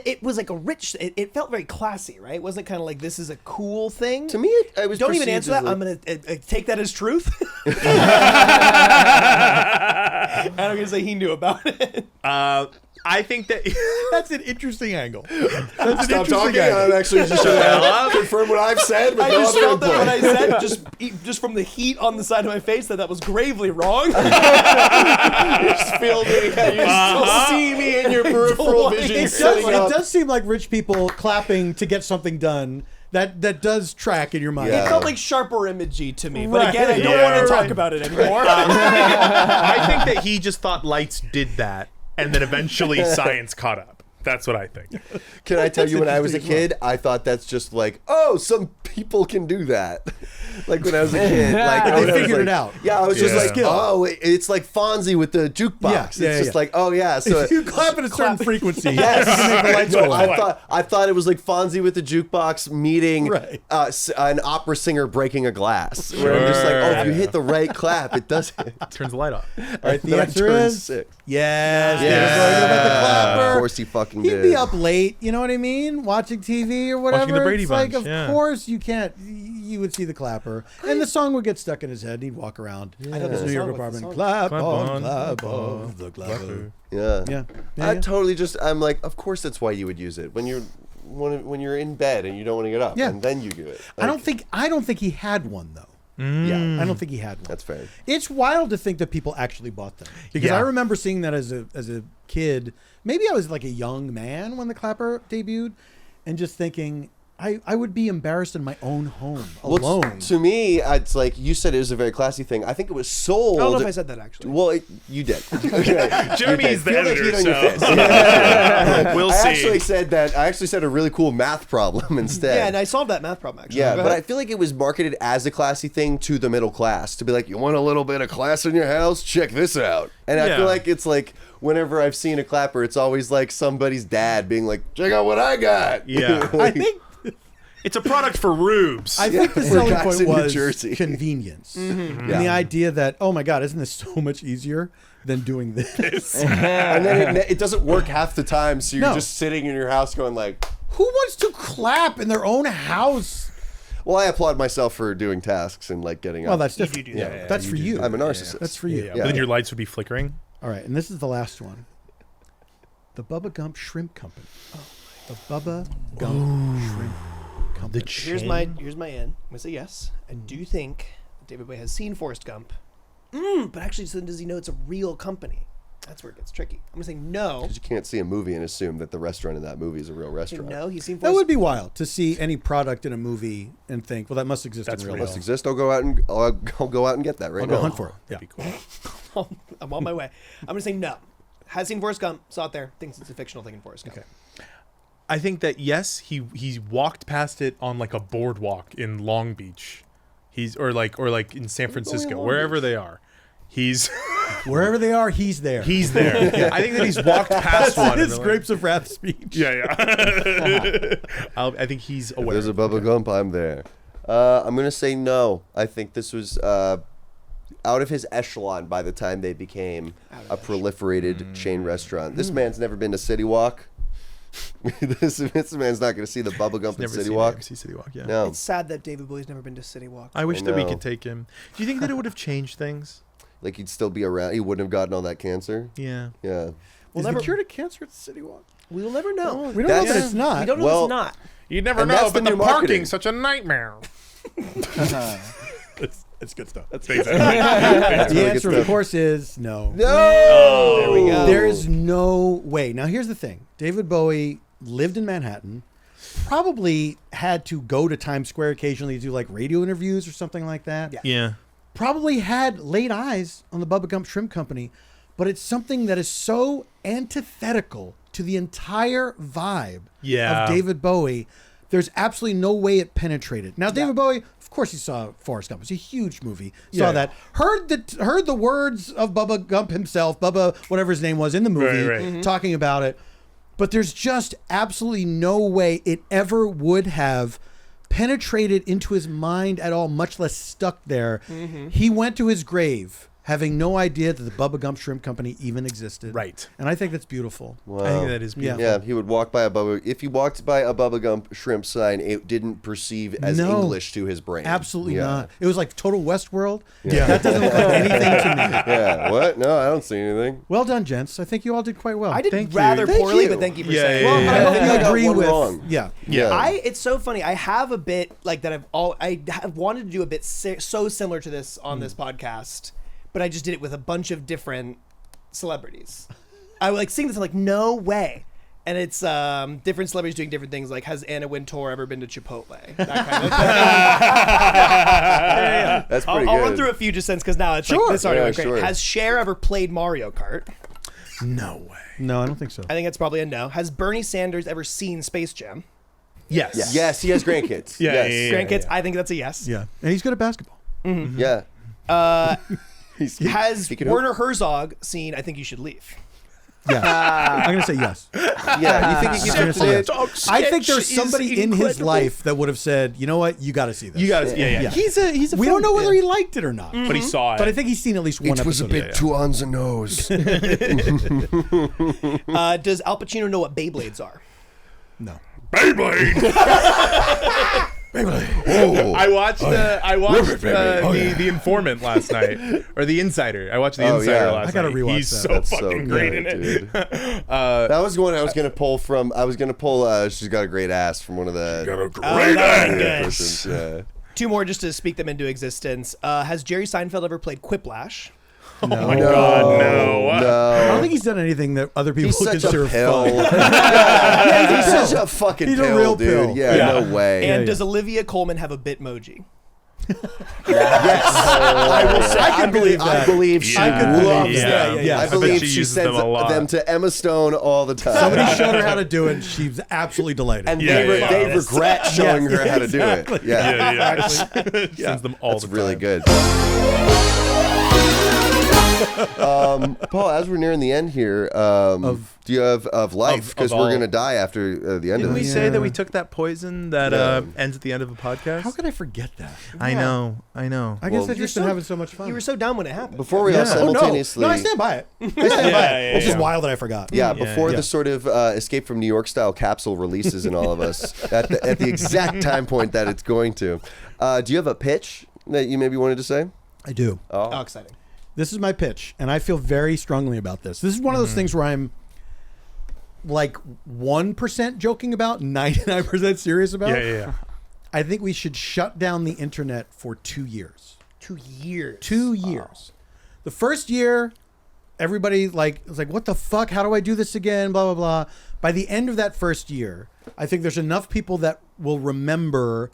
It was like a rich. It felt very classy, right? Wasn't it kind of like this is a cool thing? To me, it was Don't even perceived answer as that. I'm gonna take that as truth. And I'm gonna say he knew about it. I think that That's an interesting angle. Stop talking. I'm actually just going to confirm what I've said. But I no just other felt that what I input. said, just from the heat on the side of my face, that was gravely wrong. You just feel me. You still see me in your peripheral vision It setting up. does seem like rich people clapping to get something done. That does track in your mind. Yeah. It felt like sharper imagey to me, but Right. again, I don't Yeah, want to talk right. about it anymore. I think that he just thought lights did that, and then eventually science caught up. That's what I think. Can I tell you, when I was a interesting as kid, I thought that's just like, oh, some people can do that. Like when I was a kid, like I was figured like- it out. Yeah, I was just Yeah. like, oh, it's like Fonzie with the jukebox. Yeah, It's yeah, just yeah. like, oh yeah. So If you clap at a certain frequency, yes, you can make the lights No, go on. I thought it was like Fonzie with the jukebox meeting Right. an opera singer breaking a glass. Where I'm just like, oh, if you hit the right clap, it does it. Turns the light off. All right, the Then I answer turned is 6. yes. Yeah. David Bowie knew about the Clapper. Of course he fucking He'd did. be up late, you know what I mean? Watching TV or whatever. the Brady it's like, Bunch, of yeah. course you can't. You would see the Clapper, and the song would get stuck in his head. And he'd walk around his New York apartment. Clap on, clap on the Clapper. Yeah. Yeah. I totally just, I'm like, of course that's why you would use it when you're in bed and you don't want to get up, Yeah. and then you do it. I don't think he had one though. Yeah, I don't think he had one. that's fair. It's wild to think that people actually bought them because Yeah. I remember seeing that as a kid. Maybe I was like a young man when the Clapper debuted, and just thinking I would be embarrassed in my own home alone. To me, it's like you said, it was a very classy thing. I think it was sold. I don't know if I said that actually. Well, you did. Okay. Jeremy's the Feel that editor, heat on your so- face. Yeah. We'll I see. actually said a really cool math problem instead. Yeah, and I solved that math problem actually. Yeah, Go but ahead. I feel like it was marketed as a classy thing to the middle class to be like, you want a little bit of class in your house? Check this out. And I Yeah. feel like it's like whenever I've seen a Clapper, it's always like somebody's dad being like, check out what I got. Yeah. I think It's a product for rubes. I think the for selling guys point in New was Jersey. convenience, and Yeah. the idea that oh my god, isn't this so much easier than doing this? And then it doesn't work half the time, so you're No. just sitting in your house going like, Who wants to clap in their own house? well, I applaud myself for doing tasks and like getting up. Well, that's different. do that. That's for you. I'm a narcissist. That's for you. yeah. But then your lights would be flickering. All right, and this is the last one. The Bubba Gump Shrimp Company. The Bubba Gump Shrimp Company. Here's my in. I'm gonna say yes. I do think David Bowie has seen Forrest Gump. But actually, so does he know it's a real company? That's where it gets tricky. I'm gonna say no. Because you can't see a movie and assume that the restaurant in that movie is a real Say restaurant. no, he's seen That Forrest would be wild to see any product in a movie and think, well, that must exist That's in real real. life. Must exist. I'll go out and get that right I'll now. go hunt for it. Yeah. That'd be cool. I'm on my way. I'm gonna say no. Has seen Forrest Gump, saw it there, thinks it's a fictional thing in Forrest Gump. Okay. I think that yes, he walked past it on like a boardwalk in Long Beach. He's or like in San Francisco, wherever they are. He's wherever they are, he's there. He's there. I think that he's walked past one. His Grapes of Wrath speech. Yeah. I think he's aware. There's a Bubba Gump. I'm there. I'm gonna say no. I think this was out of his echelon by the time they became a proliferated chain restaurant. This man's never been to City Walk. this man's not going to see the Bubba Gump in City Walk. See City Walk, yeah. No. It's sad that David Bowie's never been to City Walk. I wish that we could take him. Do you think that it would have changed things? Like he'd still be around. He wouldn't have gotten all that cancer. Yeah. Yeah. Is the cure to cancer at City Walk? We'll never know. We don't know that it's not. We don't know it's not. You'd never and know, that's but the the new marketing. parking's such a nightmare. It's good stuff. That's basically the answer, of course, is no. No. There we go. There is no way. Now, here's the thing. David Bowie lived in Manhattan, probably had to go to Times Square occasionally to do like radio interviews or something like that. Yeah. Probably had laid eyes on the Bubba Gump Shrimp Company, but it's something that is so antithetical to the entire vibe of David Bowie. There's absolutely no way it penetrated. Now, David Bowie, of course, he saw Forrest Gump. It's a huge movie. Saw that. Heard the words of Bubba Gump himself, Bubba, whatever his name was in the movie, talking about it. But there's just absolutely no way it ever would have penetrated into his mind at all, much less stuck there. He went to his grave having no idea that the Bubba Gump Shrimp Company even existed. Right. And I think that's beautiful. Wow. I think that is beautiful. Yeah, he would walk by a Bubba. If he walked by a Bubba Gump Shrimp sign, it didn't perceive as English to his brain. Absolutely not. It was like total Westworld. Yeah. That doesn't look like anything to me. Yeah. What? No, I don't see anything. Well done, gents. I think you all did quite well. I did Thank rather you. poorly, Thank but you. thank you for Yeah, saying. yeah, Well, yeah. I hope I you got agree one with. wrong. Yeah. It's so funny. I have a bit like that. I have wanted to do a bit so similar to this on this podcast, but I just did it with a bunch of different celebrities. I would like seeing this. I'm like, no way. And it's different celebrities doing different things. Like, has Anna Wintour ever been to Chipotle? That kind of thing. That's pretty I'll good. run through a few just since because now it's like this already went great. Has Cher ever played Mario Kart? No way. No, I don't think so. I think that's probably a no. Has Bernie Sanders ever seen Space Jam? Yes. Yes, he has grandkids. Yeah, yes. yeah, Grandkids? I think that's a yes. Yeah. And he's good at basketball. Yeah. Has he can Werner Herzog seen I Think You Should Leave? Yeah. I'm going to say yes. Yeah. You think he I'm gonna keeps say it? yes. I think there's somebody in his life that would have said, you know what, you got to see this. You got to. Yeah. He's a. We don't know whether he liked it or not. But he saw it. But I think he's seen at least one It was a episode. bit too on the nose. Does Al Pacino know what Beyblades are? No. Beyblade. Oh. I watched the Informant last night, or the Insider. I watched the Insider last night. I gotta rewatch He's that. so That's fucking so great good, in it. dude. That was one I was gonna pull from. I was gonna pull. She's got a great ass from one of the. Got a great persons, yeah. Two more just to speak them into existence. Has Jerry Seinfeld ever played Quiplash? Oh my God, no! I don't think he's done anything that other people He's such consider a pill. fun. He's such a fucking He's a pill, real dude. pill. Yeah, no way. And does Olivia Colman have a Bitmoji? I will say. I can believe that. I believe she I could believe loves that. them. Yeah. I I bet believe she she uses sends them a lot. to Emma Stone all the time. Somebody showed her how to do it. She's absolutely delighted. and Yeah, they, yeah, they yeah. regret showing her how to do exactly. it. Yeah, Sends them all that's the really time. good. Paul, as we're nearing the end here, do you have of life? Because of we're all- gonna die after the end Didn't of we this. say that we took that poison that ends at the end of a podcast? How could I forget that? I know. I guess Well, I've just been having so much fun. You were so down when it happened. Before we all simultaneously, No, I stand by it. I stand by it. yeah, It's just yeah. wild that I forgot. before the sort of Escape from New York style capsule releases in all of us at the exact time point that it's going to. Do you have a pitch that you maybe wanted to say? I do. Oh, exciting. This is my pitch, and I feel very strongly about this. This is one of those things where I'm like 1% joking about, 99% serious about. Yeah. I think we should shut down the internet for 2 years. 2 years. 2 years. The first year, everybody was like, what the fuck? How do I do this again? Blah, blah, blah. By the end of that first year, I think there's enough people that will remember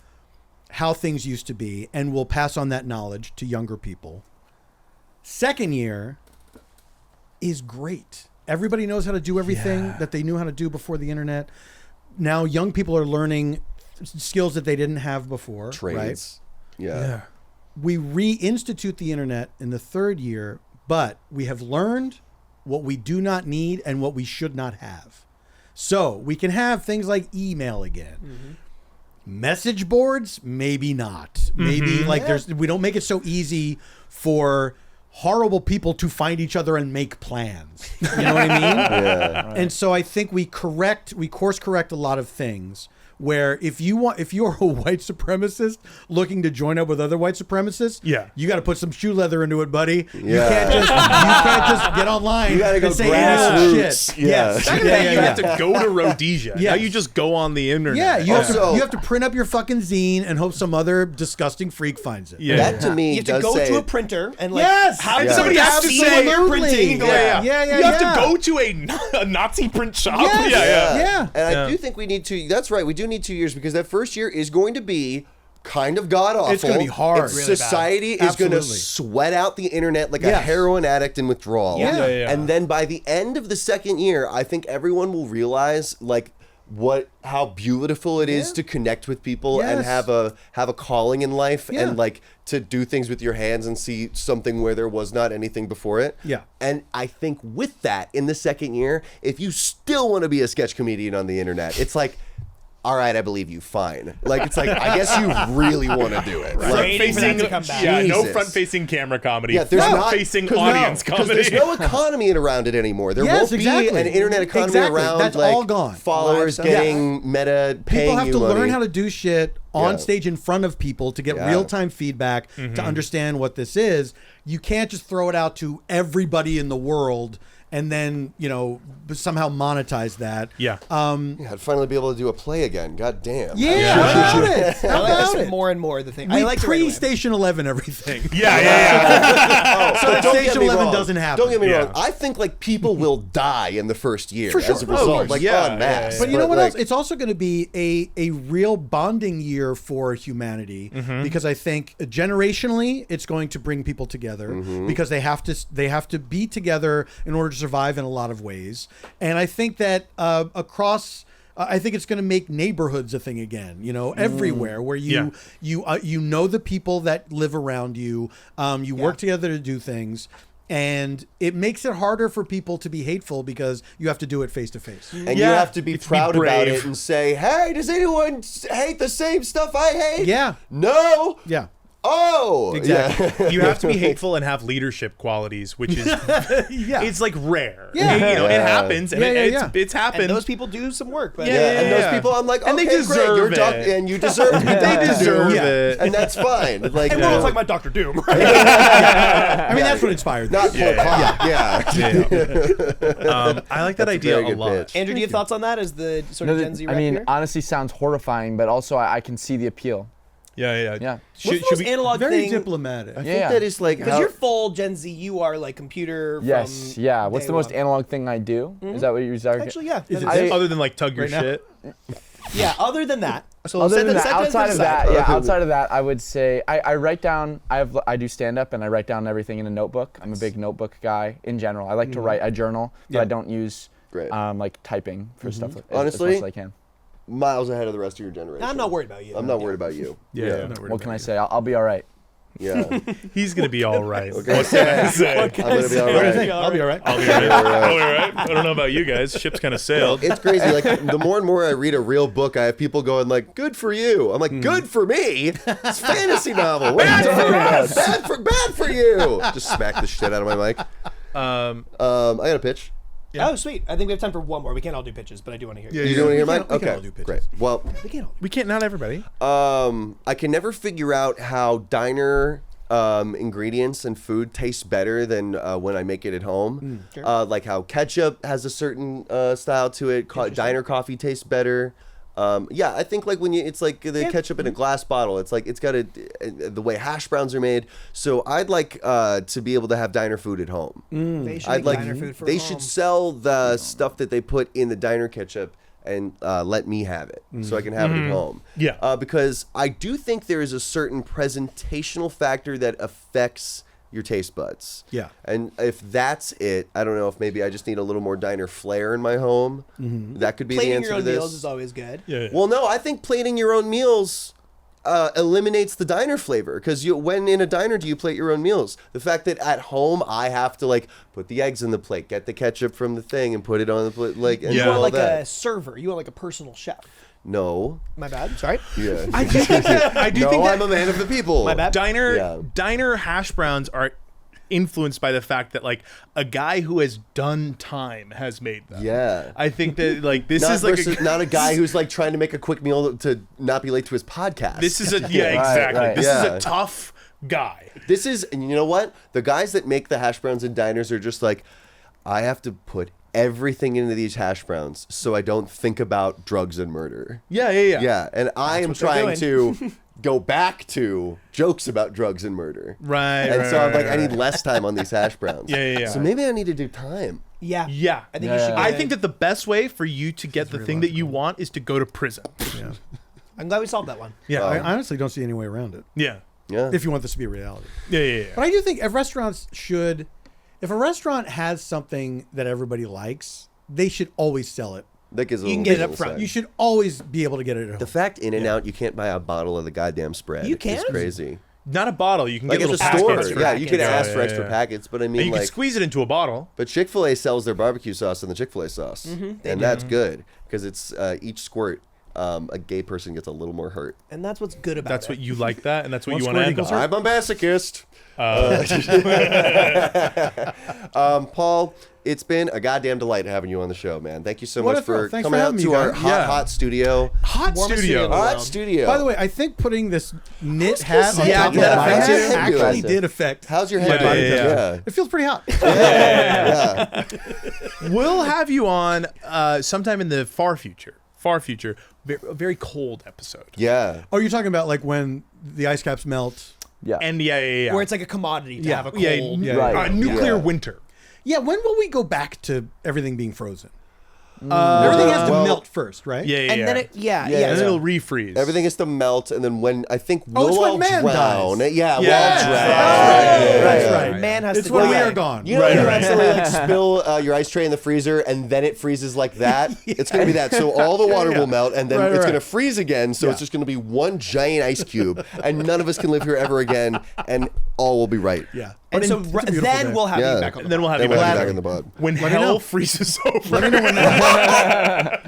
how things used to be and will pass on that knowledge to younger people. Second year is great. Everybody knows how to do everything that they knew how to do before the internet. Now young people are learning skills that they didn't have before. Trades. Right? Yeah. we reinstitute the internet in the third year, but we have learned what we do not need and what we should not have. So we can have things like email again. Message boards, maybe not. Maybe we don't make it so easy for horrible people to find each other and make plans. You know what I mean? Yeah. And so I think we course correct a lot of things where if you're a white supremacist looking to join up with other white supremacists, you got to put some shoe leather into it, buddy. Yeah. You can't just get online You gotta go and say grassroots. shit. Yeah. Yes. You have to go to Rhodesia. Yes. Now you just go on the internet. Yeah, you Also- have to print up your fucking zine and hope some other disgusting freak finds it. Yeah. That to me You have to does go say to a printer and like Yes! have Yeah. somebody Has have to to say see what they're printing. And go, Yeah. You have to go to a Nazi print shop. Yes. Yeah. And I do think we need to. That's right. We do need 2 years because that first year is going to be kind of god awful. It's gonna be hard. It's really Society bad. is going to Absolutely. sweat out the internet like a Yes. heroin addict in withdrawal. Yeah. And then by the end of the second year, I think everyone will realize like how beautiful it is to connect with people and Yes. have a calling in life Yeah. and like to do things with your hands and see something where there was not anything before it. Yeah. And I think with that in the second year, if you still want to be a sketch comedian on the internet, it's like, all right, I believe you. Fine. Like it's like I guess you really want to do it. Like, Waiting for that to come back. Yeah, no Jesus. front-facing camera comedy. yeah, there's not front-facing audience because comedy. there's no economy around it anymore. There Yes, won't be exactly. an internet economy Exactly. around That's like all gone. followers Live stuff. getting meta paying People have you to money. learn how to do shit on Yeah. stage in front of people to get Yeah. real-time feedback to understand what this is. You can't just throw it out to everybody in the world and then, somehow monetize that. Yeah. Yeah, I'd finally be able to do a play again. God damn. How about it? How I like about this it? more and more. The thing We I like the regular way. pre-Station 11 everything. Yeah. So that Don't get Station me 11 wrong. doesn't happen. Don't get me Yeah. wrong. I think like people will die in the first year For sure. as a Oh, result. of course. Like Yeah, en masse. yeah, But you know what like, else? It's also going to be a real bonding year for humanity because I think generationally it's going to bring people together because they have to be together in order to survive in a lot of ways. And I think that across. I think it's going to make neighborhoods a thing again, everywhere where you know the people that live around you, you work together to do things. And it makes it harder for people to be hateful because you have to do it face to face. and you have to be proud about it and say, hey, does anyone hate the same stuff I hate? Yeah. No. Yeah. Oh. Exactly. Yeah. You have to be hateful and have leadership qualities, which is Yeah. it's like rare. Yeah. It happens, and it's happened. And those people do some work, but And those people, I'm like, And they okay, deserve great, it. and you deserve to be They Dr. deserve Doom, it. and that's fine. Like, and everyone's like my Dr. Doom, right? I mean, that's what inspired me. not Paul Cobb. Yeah. I like that That's a idea very a good lot. pitch. Andrew, do you have thoughts on that as the sort of Gen Z rep here? honestly, sounds horrifying, but also I can see the appeal. Yeah. Yeah. What's the most analog Very thing? diplomatic. I think that is like Because how, you're full Gen Z, you are like computer. Yes. From Yeah. What's day the most one. analog thing I do? Is that what you're talking? Actually, yeah. Is it That is- Other than like tug your Right now? shit. yeah. Other than that, so Other set than that- that, set that outside to of the side. that, outside of that, I would say I write down. I do stand up and I write down everything in a notebook. I'm a big notebook guy in general. I like to write. I journal, but I don't use Great. like typing for stuff as Honestly, much as I can. miles ahead of the rest of your generation. I'm not worried about you. I'm not worried about you. Yeah. What can I say? I'll be all right. Yeah. He's gonna be all right. What can I say? I'm gonna be all right. I'll be all right. I'll be all right. I'll be all right. I don't know about you guys. Ship's kind of sailed. It's crazy. Like the more and more I read a real book, I have people going like, "Good for you." I'm like, "Good for me." It's a fantasy novel. What are you talking about? Bad for you. Just smack the shit out of my mic. I got a pitch. Yeah. Oh, sweet. I think we have time for one more. We can't all do pitches, but I do want to hear. You don't want to hear mine? we can Okay, all do pitches. great. Well, We can't. Not everybody. I can never figure out how diner ingredients and food taste better than when I make it at home. Sure. Like how ketchup has a certain style to it. Diner coffee tastes better. Yeah, I think like when it's like the ketchup in a glass bottle, it's like it's got the way hash browns are made. So I'd like to be able to have diner food at home. They should I'd make like diner food for they home. should sell the stuff that they put in the diner ketchup and let me have it so I can have it at home. Yeah. Because I do think there is a certain presentational factor that affects your taste buds. Yeah. And if that's it, I don't know if maybe I just need a little more diner flair in my home. That could be the Plating answer your to own this. meals is always good. Yeah. Well, no, I think plating your own meals eliminates the diner flavor, because when in a diner do you plate your own meals? The fact that at home I have to like put the eggs in the plate, get the ketchup from the thing, and put it on the plate, like and You do want all like that. a server. You want like a personal chef. No. My bad. Sorry. Yeah. I do think that I'm a man of the people. My bad. Diner hash browns are influenced by the fact that like a guy who has done time has made them. Yeah. I think that like this Not is like versus, not a guy who's like trying to make a quick meal to not be late to his podcast. This is exactly. right. This Yeah. is a tough guy. This is, and you know what? The guys that make the hash browns in diners are just like, I have to put everything into these hash browns so I don't think about drugs and murder. Yeah. Yeah, and I am what they're trying doing. to go back to jokes about drugs and murder. Right. And so I'm like, I right. need less time on these hash browns. Yeah. So maybe I need to do time. Yeah. Yeah. I think you should. I think that the best way for you to get the thing that you want is to go to prison. Yeah. I'm glad we solved that one. Yeah, I honestly don't see any way around it. Yeah. If you want this to be a reality. Yeah. But I do think if restaurants should, if a restaurant has something that everybody likes, they should always sell it. That gives a You can little get it up bit of front. insight. You should always be able to get it at home. The fact In-N-Out, you can't buy a bottle of the goddamn spread. You It's can? crazy. Not a bottle. You can Like get at the little store, packets for yeah, you can packets. ask for extra packets, but I And mean, you like, can squeeze it into a bottle. but Chick-fil-A sells their barbecue sauce in the Chick-fil-A sauce, and that's good because it's each squirt, a gay person gets a little more hurt. And that's what's good about That's it. what you like that, and that's what One you want to squirt end equals on. I'm a masochist. Paul, it's been a goddamn delight having you on the show, man. Thank you so much Wonderful. for Thanks coming for out having me, to our guys. hot studio. Hot Warmest studio. studio in the Hot world. studio. By the way, I think putting this knit hat on Yeah, top of yeah, my how's your head head actually doing? did affect. How's your my head body doing? temperature. Yeah. It feels pretty hot. Yeah. We'll have you on sometime in the far future. A very cold episode. Yeah. Oh, you're talking about like when the ice caps melt. Yeah. And yeah. Where it's like a commodity to have a cold. yeah, Right. nuclear Yeah. winter. Yeah, when will we go back to everything being frozen? Everything has to well, melt first, right? Yeah. And then it, Yeah. and then it'll refreeze. Everything has to melt, and then when I think Oh, it's we'll when all man drown. dies. Yeah, we'll Yeah. all drown. That's Yeah. right. Man has It's to when die. we are gone. You know, Right, you right. accidentally like spill your ice tray in the freezer, and then it freezes like that. It's gonna be that. So all the water will melt, and then Right, it's right. gonna freeze again. So it's just gonna be one giant ice cube, and none of us can live here ever again, and all will be right. Yeah. And But so it's a beautiful then day. we'll have Yeah. you back on the And then we'll have Then you we'll have back. you back in the pod. When me know. hell freezes over. Let me know when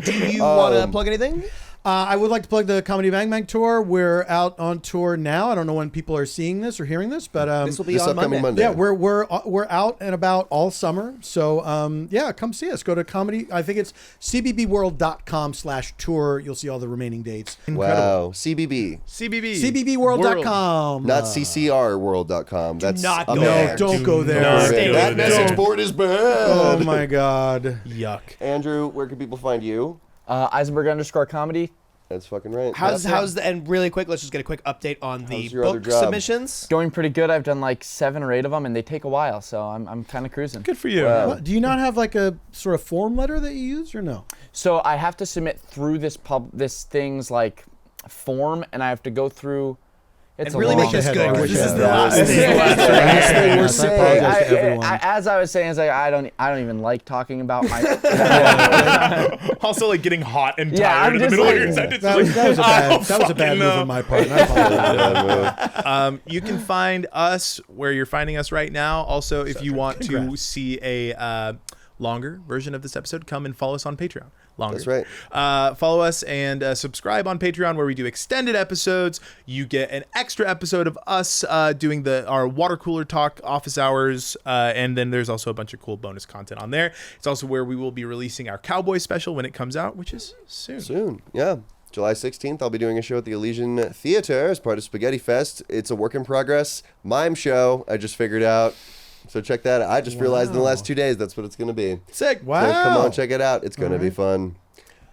Do you want to plug anything? I would like to plug the Comedy Bang Bang tour. We're out on tour now. I don't know when people are seeing this or hearing this, but This will be This on upcoming Monday. yeah, we're out and about all summer. So yeah, come see us. Go to comedy. I think it's cbbworld.com/tour. You'll see all the remaining dates. Wow. CBB. CBB. cbbworld.com. Not CCRworld.com. That's not up go there. there. Don't go there. not Stay go That there. message board is bad. Oh my God. Yuck. Andrew, where can people find you? Eisenberg_comedy. That's fucking right. How's the, and really quick, let's just get a quick update on the How's your other book job? submissions. Going pretty good. I've done like 7 or 8 of them, and they take a while, so I'm kind of cruising. Good for you. What, do you not have like a sort of form letter that you use or no? So I have to submit through this thing's like form, and I have to go through. It's And a really long make this head good, over 'cause this your is head. the last This is thing. the last thing. Last thing we're Yes, I saying. apologize to everyone. As I was saying, it's like I don't even like talking about my. Also, like getting hot and Yeah, tired I'm in the just middle of like- your sentence. That was a bad move on my part. and I apologize. You can find us where you're finding us right now. Also, if you want to Congrats. see a longer version of this episode, come and follow us on Patreon. Longer. That's right. Follow us and subscribe on Patreon, where we do extended episodes. You get an extra episode of us doing our water cooler talk office hours, and then there's also a bunch of cool bonus content on there. It's also where we will be releasing our Cowboy special when it comes out, which is soon. Soon, yeah. July 16th, I'll be doing a show at the Elysian Theater as part of Spaghetti Fest. It's a work in progress mime show I just figured out. So check that out. I just realized in the last 2 days that's what it's going to be. Sick. Wow. So come on, check it out. It's going to be fun.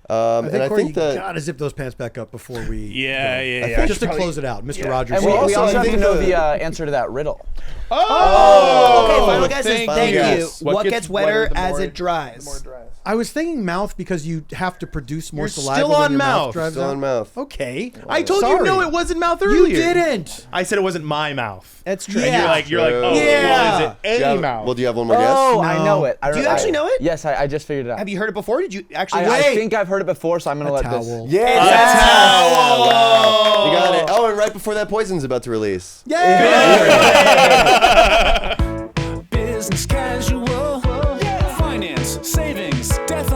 I And think, I Cory, think you that gotta zip those pants back up before we. Yeah. Just to close it out, Mr. Rogers. And we also also I need to think know the- the answer to that riddle. Okay, final guys, thank thank you. you. What gets wetter the as more- it dries? I I was thinking mouth because you have to produce more You're saliva still when on your mouth. drives Still out. on mouth. Okay. I told you Sorry. no, it wasn't mouth earlier. You didn't. I said it wasn't my mouth. That's true. Yeah. You're like, oh, Yeah. well, is it a mouth? Well, do you have one more guess? Oh, I know it. Do you actually know it? Yes, I just figured it out. Have you heard it before? Did you actually? I think I've heard it before, so I'm gonna let towel. this. Yeah. Wow. You got it. Oh, and right before that Poison's about to release. Business casual, finance, savings, death